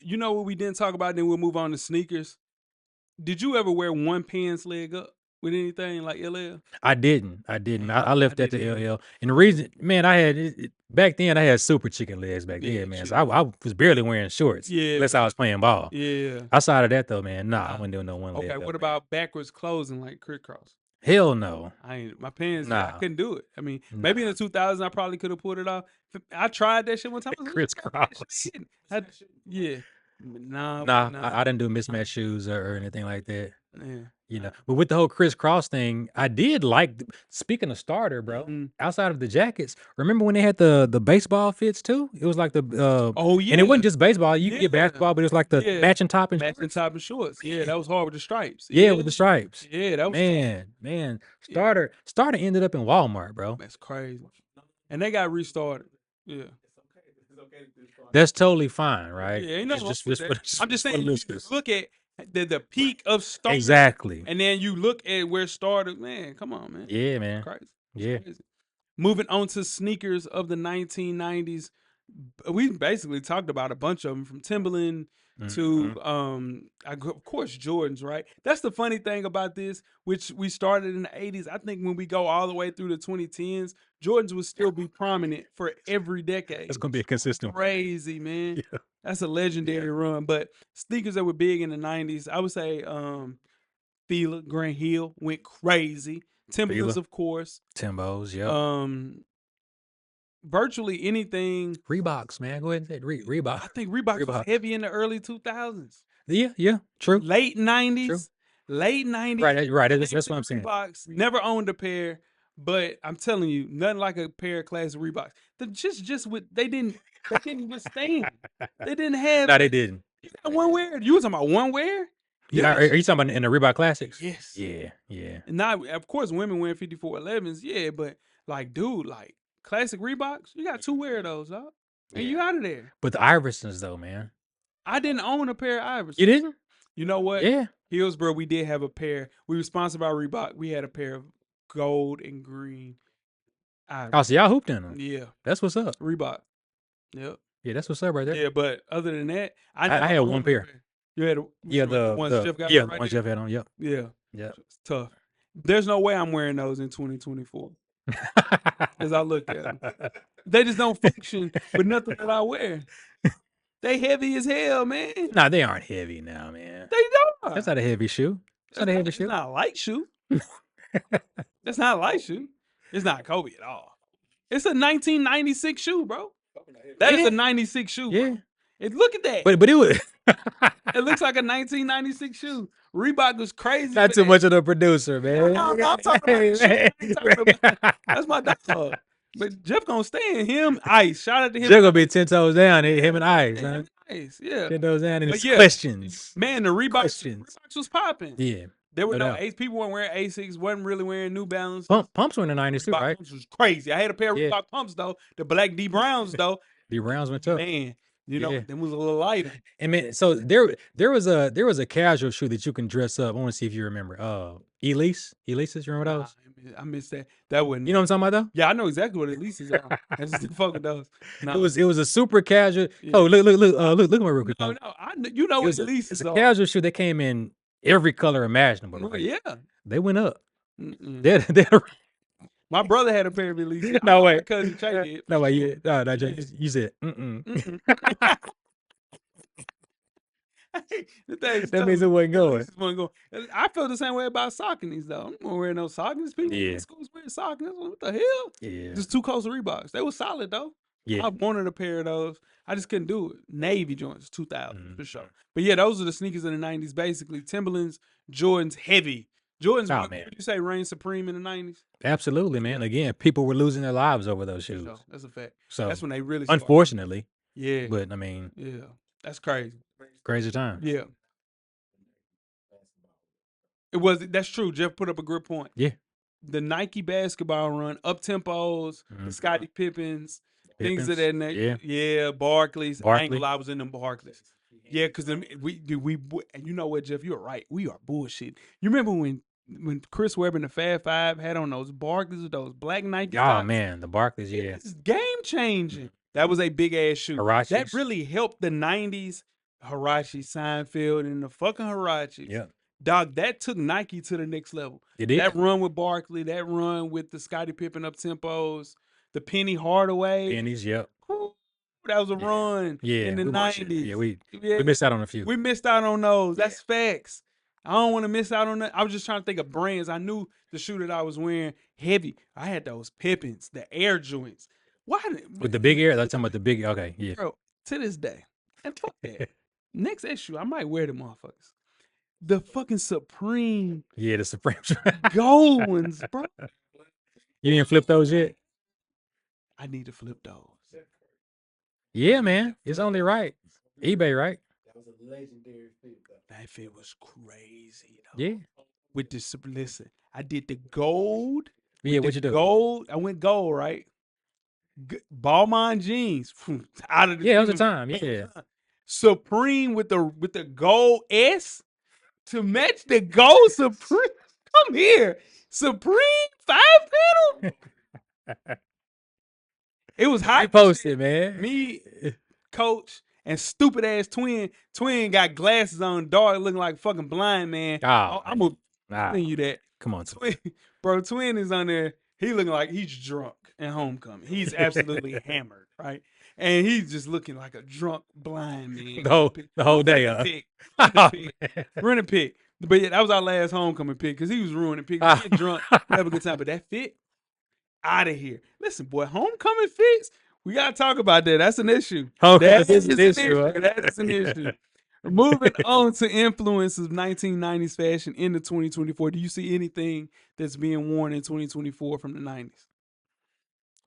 You know what we didn't talk about? Then we'll move on to sneakers. Did you ever wear one pants leg up with anything like LL? I didn't. Man, I left I that to didn't either. LL. And the reason, man, I had back then I had super chicken legs back Yeah, then, man. shit. So I was barely wearing shorts. Yeah. Unless I was playing ball. Yeah. Outside of that though, man, nah, I wasn't doing no one leg Okay, up, what man. about backwards closing like crisscross? Hell no. My pants, I Nah. couldn't do it. I mean, maybe in the 2000s I probably could have pulled it off. I tried that shit one time. I was like, Crisscross. yeah. Nah, Nah, I didn't do mismatched shoes or anything like that. Yeah. You know, but with the whole crisscross thing, I did like. Speaking of starter, bro, Mhm. outside of the jackets, remember when they had the baseball fits too? It was like the Oh yeah. and it wasn't just baseball. You could get Yeah. basketball, but it was like the Yeah. matching top and Matching shorts. top and shorts. Yeah, that was hard with the stripes. Yeah, with the stripes. Yeah, that was Man, starter ended up in Walmart, bro. That's crazy. And they got restarted. Yeah. That's totally fine, right? Yeah, ain't nothing wrong with that. I'm just for saying, you listeners. look at the peak of starter, Exactly. and then you look at where started. Man, come on, man. Yeah, man. Crazy. Yeah. Crazy. Moving on to sneakers of the 1990s. We basically talked about a bunch of them, from Timberland to of course Jordans, right? That's the funny thing about this, which we started in the 80s. I think when we go all the way through the 2010s, Jordans will still be prominent for every decade. It's gonna be a consistent. Crazy, man. Yeah. That's a legendary run. But sneakers that were big in the 90s, I would say Fila, Grant Hill went crazy. Timberlands, Fila. of course. Timbos, yep. Virtually anything. Reeboks, man. Go ahead and say it. Reebok. I think Reebok was Reebok. heavy in the early 2000s. Yeah, true. Late 90s. True. Late 90s. Right. That's what I'm saying. Reeboks. Never owned a pair, but I'm telling you, nothing like a pair of classic Reeboks. They didn't withstand. They didn't have. No, they didn't. You got one wear? You was talking about one wear? Yeah, are you talking about in the Reebok Classics? Yes. Yeah. And now, of course, women wearing 5411s, yeah, but like, dude, like classic Reeboks, you got 2 wear of those, dog. And you out of there. But the Iversons, though, man. I didn't own a pair of Iversons. You didn't? You know what? Yeah. Hillsborough, we did have a pair. We were sponsored by Reebok. We had a pair of gold and green Iversons. Oh, so y'all hooped in them. Yeah. That's what's up. Reebok. Yep. Yeah, that's what's up right there. Yeah, but other than that, I had one pair. You had the ones Jeff got the right ones there? Jeff had on. Yep. Yeah. Yep. It's tough. There's no way I'm wearing those in 2024. As I look at them, they just don't function with nothing that I wear. They heavy as hell, man. Nah, they aren't heavy now, man. They don't. That's not a heavy shoe. It's not a heavy shoe. It's not a light shoe. That's not a light shoe. It's not Kobe at all. It's a 1996 shoe, bro. That is a 96 shoe. Bro. Yeah. Look at that. But it was. It looks like a 1996 shoe. Reebok was crazy. Not too much of the producer, man. I'm talking about the shoe. That's my dog. But Jeff gonna stay him. Ice. Shout out to him. Jeff gonna be 10 toes down. Him and Ice. Ice. Yeah. 10 toes down. And it's yeah, questions. Man, the Reeboks Questions. was popping. Yeah. There were No no doubt. Ace. People weren't wearing Asics. Wasn't really wearing New Balance. Pumps were in the 90s too, Reebok right? pumps was crazy. I had a pair of Yeah. Reebok pumps though. The black D Browns though. The Browns went tough. Man, you know, Yeah. them was a little lighter. And man, so there was a casual shoe that you can dress up. I want to see if you remember. Elises, you remember Nah, those? I missed that. That wasn't. You know what I'm talking about Yeah, I know exactly what Elises are. I just didn't fuck with those. though? No. It was a super casual. Yeah. Oh, look at me real quick. No, Pump. you know It what was Elises it's a are. casual shoe that came in every color imaginable. Well, Right? yeah. They went up. Mm-mm. They're My brother had a pair of Elises. no way. My cousin Trey did. No way. No, Jay, you said mm-mm. That means it wasn't going. I feel the same way about Sauconys though. I'm not wearing no Sauconys. People in schools wearing Sauconys. What the hell? Yeah. Just too close to Reeboks. They were solid though. Yeah. I wanted a pair of those. I just couldn't do it. Navy joints, 2000 Mm-hmm. for sure. But yeah, those are the sneakers in the 90s. Basically, Timberlands, Jordans, heavy. Jordans, Oh, what man. would you say reigned supreme in the 90s? Absolutely, man. Again, people were losing their lives over those shoes. So, that's a fact. So That's when they really started. unfortunately. Yeah. But I mean, Yeah. That's crazy. crazy times. Yeah. That's true. Jeff put up a good point. Yeah. The Nike basketball run, up tempos, the Scottie Pippens, things of that nature. Yeah, Barclays. I ain't gonna lie, I was in them Barclays. Yeah, because and you know what, Jeff, you're right. We are bullshit. You remember when Chris Webber and the Fab Five had on those Barclays with those black Nike Oh socks? man, the Barclays, yeah. It's game changing. That was a big ass shoe. Hirachis. That really helped the 90s. Hirachi, Seinfeld, and the fucking Hirachis. Yeah. Dog, that took Nike to the next level. It did. That run with Barkley, that run with the Scottie Pippen up tempos, the Penny Hardaway. Pennies, yep. That was a run in the 90s. Yeah, we missed out on a few. We missed out on those. That's facts. I don't want to miss out on that. I was just trying to think of brands. I knew the shoe that I was wearing heavy. I had those Pippins, the Air joints. Why? With the big Air? That's talking about the big. Okay, yeah. Bro, to this day, and fuck that. Next issue, I might wear the motherfuckers. The fucking Supreme. Yeah, the Supreme. Gold ones, bro. You didn't flip those yet? I need to flip those. Yeah, man. It's only right. eBay, right? That was a legendary fit, though. That fit was crazy, though. Yeah. With this, listen, I did the gold. Yeah, what you do? Gold. I went gold, right? Balmain jeans. Out of the Yeah, it was a time. Yeah. Supreme with the gold S to match the gold Supreme. Come here. Supreme 5-panel. It was hot. You posted, man. Me, Coach, and stupid ass Twin. Twin got glasses on, dark, looking like a fucking blind man. Oh, I'm gonna send you that. Come on, Twin, bro. Twin is on there. He looking like he's drunk in Homecoming. He's absolutely hammered, right? And he's just looking like a drunk blind man. The whole day, Run a pick. But yeah, that was our last Homecoming pick because he was ruining picks. Get drunk, have a good time. But that fit, out of here. Listen, boy, Homecoming fits. We gotta talk about that. That's an issue. That is an issue. That is an issue. Moving on to influences of 1990s fashion into 2024. Do you see anything that's being worn in 2024 from the 90s?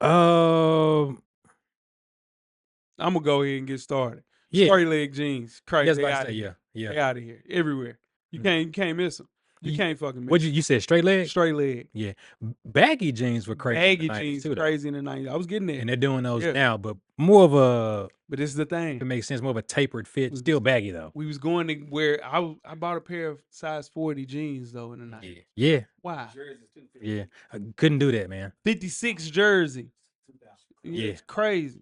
I'm gonna go ahead and get started. Yeah. Straight leg jeans, crazy. They out of here. Yeah. They out of here. Everywhere. You can't miss them. You can't fucking miss. What you said? Straight leg. Straight leg. Yeah. Baggy jeans were crazy. Baggy jeans too, crazy in the 90s. I was getting there. And they're doing those now, but more of a. But this is the thing. It makes sense. More of a tapered fit. Still baggy though. We was going to where I bought a pair of size 40 jeans though in the 90s. Yeah. Why? Yeah. I couldn't do that, man. 56 jersey. Yeah. It's crazy.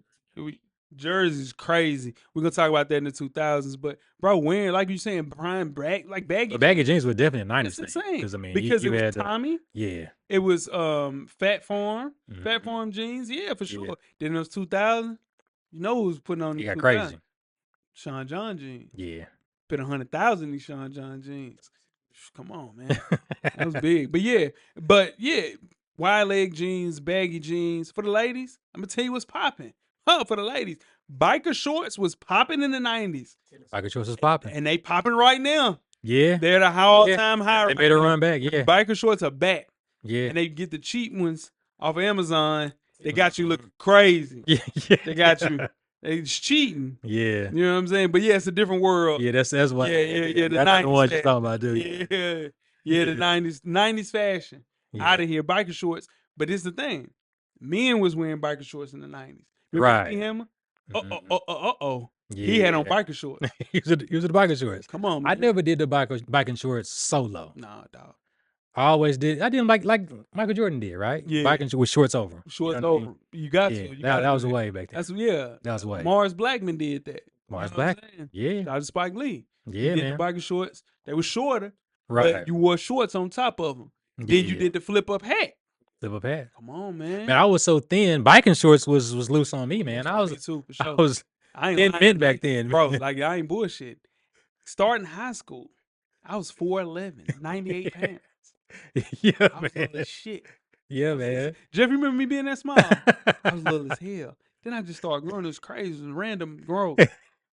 Jersey's crazy. We're gonna talk about that in the 2000s. But bro, wearing like you saying, prime baggy. But baggy jeans were definitely a 90s It's thing. insane. Because I mean, because you it was had Tommy. Yeah. It was Fat Farm. Fat Farm jeans. Yeah, for sure. Yeah. Then those 2000. You know who was putting on? You got 2000? crazy. Sean John jeans. Yeah. Put 100,000 in these Sean John jeans. Come on, man. That was big. But yeah, wide leg jeans, baggy jeans for the ladies. I'm gonna tell you what's popping. For the ladies, biker shorts was popping in the 90s. Biker shorts was popping, and they popping right now. Yeah, they're the all-time high. They made a run back. Yeah, biker shorts are back. Yeah, and they get the cheap ones off of Amazon. They got you looking crazy. Yeah, they got you. It's cheating. Yeah, you know what I'm saying. But yeah, it's a different world. Yeah, that's what. Yeah. The that's 90s, the one you're talking about, dude. Yeah, the 90s fashion. Out of here, biker shorts. But it's the thing. Men was wearing biker shorts in the 90s. Remember Right. MC Hammer? Yeah. He had on biker shorts. he was the biker shorts. Come on, I man. never did the biking shorts solo. Nah, dog. I always did. I didn't like Michael Jordan did, right? Yeah. Biking with shorts over. Shorts You know what I mean? over. You got Yeah, to. You that gotta was do the that. way back then. That's that was the way. Mars Blackman did that. Mars You know what I'm Black. saying? Yeah. Shout out to Spike Lee. Yeah, He did man. the biker shorts. They were shorter, Right. but you wore shorts on top of them. Then you did the flip up hat. Flip up hat. Come on, man. Man, I was so thin. Biking shorts was loose on me, man. I was Me too, for sure. I was I ain't thin lying, mint man. back then, Bro, like I ain't bullshit. Starting high school, I was 4'11", 98 pounds. Yeah, I was man. little as shit. Yeah, man. Jeff, you remember me being that small? I was little as hell. Then I just started growing. It was crazy. It was random growth.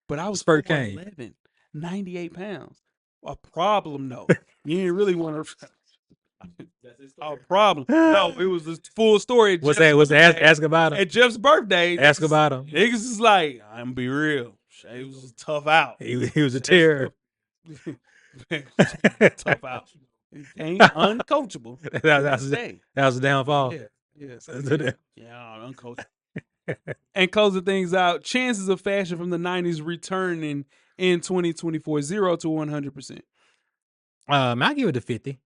But I was Spurt came. 4'11", 98 pounds. A problem, though. You ain't really want to... A problem. No, it was the full story. What's that? What's that? Ask about him. At Jeff's birthday. Ask about him. Niggas is like, I'm going to be real. It was tough out. He was a terror. Tough out. Ain't uncoachable. That was the downfall. Yeah. Yes. Yeah. Uncoachable. And closing things out, chances of fashion from the 90s returning in 2024, 0 to 100%. I give it a 50.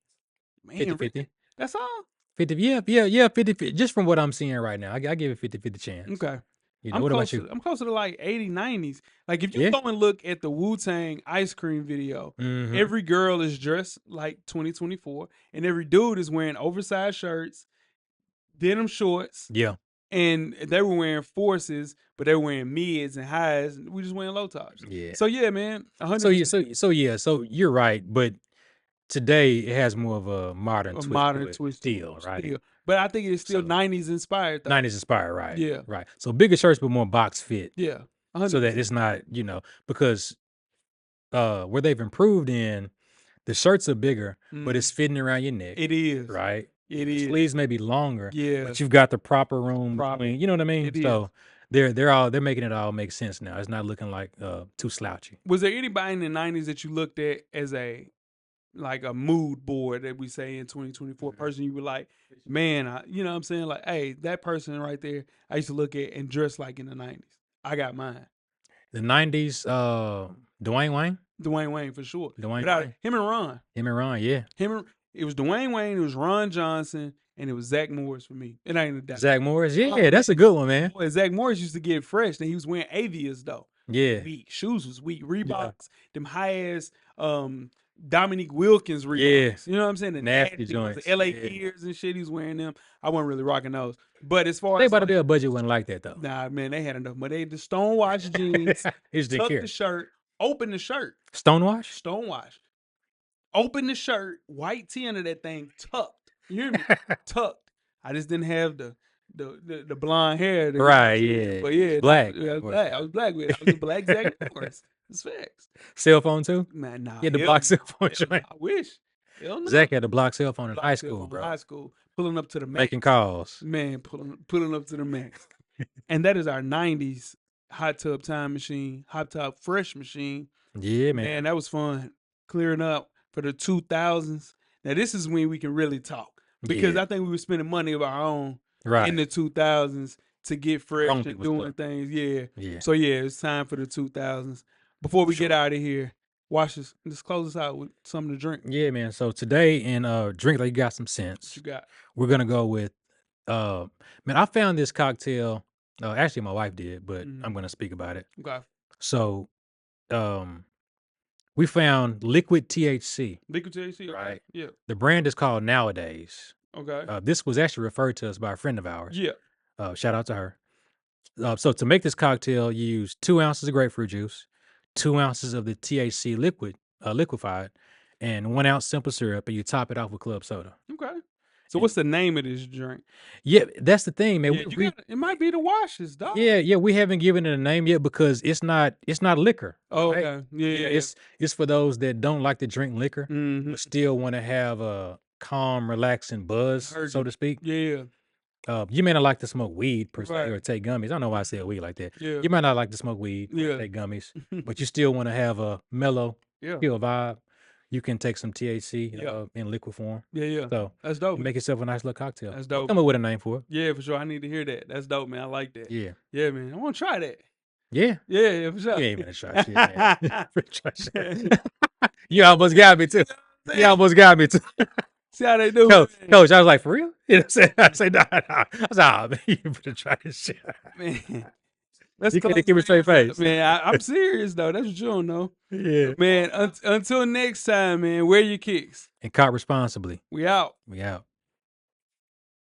Man, 50-50. That's all? 50, yeah, 50. Just from what I'm seeing right now, I give it 50-50 chance. Okay. You know, what about you? I'm closer to like 80, 90s. Like if you go and look at the Wu-Tang ice cream video, every girl is dressed like 2024, and every dude is wearing oversized shirts, denim shorts. Yeah. And they were wearing forces, but they were wearing mids and highs. And we just wearing low tops. Yeah. So yeah, man. 100%. So you're right, but today it has more of a modern twist feel, right? Still. But I think it's still 90s inspired. Though. 90s inspired, right? Yeah. Right. So bigger shirts, but more box fit. Yeah. 100%. So that it's not, because where they've improved in, the shirts are bigger, but it's fitting around your neck. It is. Right? It the is. Sleeves may be longer, yeah, but you've got the proper room between, you know what I mean? It so they're making it all make sense now. It's not looking like too slouchy. Was there anybody in the 90s that you looked at as a mood board that we say in 2024 person you were like, man, you know what I'm saying? Like, hey, that person right there, I used to look at and dress like in the 90s. I got mine. The 90s, Dwayne Wayne? Dwayne Wayne for sure. Dwayne Wayne. Him and Ron. Yeah. It was Dwayne Wayne, it was Ron Johnson, and it was Zach Morris for me. It ain't a doubt. Zach Morris? Yeah, that's a good one, man. Boy, Zach Morris used to get fresh, and he was wearing Avias, though. Yeah. Weak. Shoes was weak. Reeboks, them high-ass Dominique Wilkins Reeboks. Yeah. You know what I'm saying? The nasty joints. The LA Gears and shit, he's wearing them. I wasn't really rocking those. But as far as... their budget wasn't like that, though. Nah, man, they had enough. But they had the Stonewash jeans, tuck the shirt, open the shirt. Stonewash? Stonewash. Open the shirt, white tee under that thing, tucked. You hear me? Tucked. I just didn't have the blonde hair. Right, yeah. But yeah. Black. I was black with it. I was a black Zach Morris. It's facts. Cell phone too? Man, nah. He had the block cell phone. I wish. Hell no. Zach had the block cell phone in high school, bro. High school. Pulling up to the max. Making calls. Man, pulling up to the max. And that is our 90s hot tub time machine, hot tub fresh machine. Yeah, man. Man, that was fun. Clearing up for the 2000s. Now, this is when we can really talk. Because I think we were spending money of our own in the 2000s to get fresh and doing things. Yeah. So, yeah, it's time for the 2000s. Before we get out of here, watch this. Let's close us out with something to drink. Yeah, man. So, today in Drink Like You Got Some Sense, what you got? We're going to go with, man, I found this cocktail. Actually, my wife did, but I'm going to speak about it. Okay. So, we found liquid THC. Liquid THC, okay. Right? Yeah. The brand is called Nowadays. Okay. This was actually referred to us by a friend of ours. Yeah. Shout out to her. So to make this cocktail, you use 2 ounces of grapefruit juice, 2 ounces of the THC liquefied, and 1 ounce simple syrup, and you top it off with club soda. Okay. So what's the name of this drink? Yeah, that's the thing, man. Yeah, it might be the washes, dog. Yeah, we haven't given it a name yet because it's not liquor. Oh, right? okay. Yeah. It's for those that don't like to drink liquor, but still want to have a calm, relaxing buzz, so to speak. Yeah. You may not like to smoke weed per se Right. or take gummies. I don't know why I said weed like that. Yeah. You might not like to smoke weed or Yeah. take gummies, but you still want to have a mellow, chill vibe. you can take some THC Yeah. in liquid form. Yeah. So That's dope. make yourself a nice little cocktail. That's I'll dope. come up with a name for it. Yeah, for sure. I need to hear that. That's dope, man. I like that. Yeah. Yeah, man. I want to try that. Yeah. Yeah, for sure. You ain't gonna try shit, man. Try shit. You almost got me too. You almost got me too. See how they do. Coach, I was like, for real? You know what I'm saying? I say, nah. I was like, man, you better try this shit. Man. Let's You can't keep a straight face. Man, I'm serious, though. That's what you don't know. Yeah. Man, until next time, man, wear your kicks. And caught responsibly. We out. We out.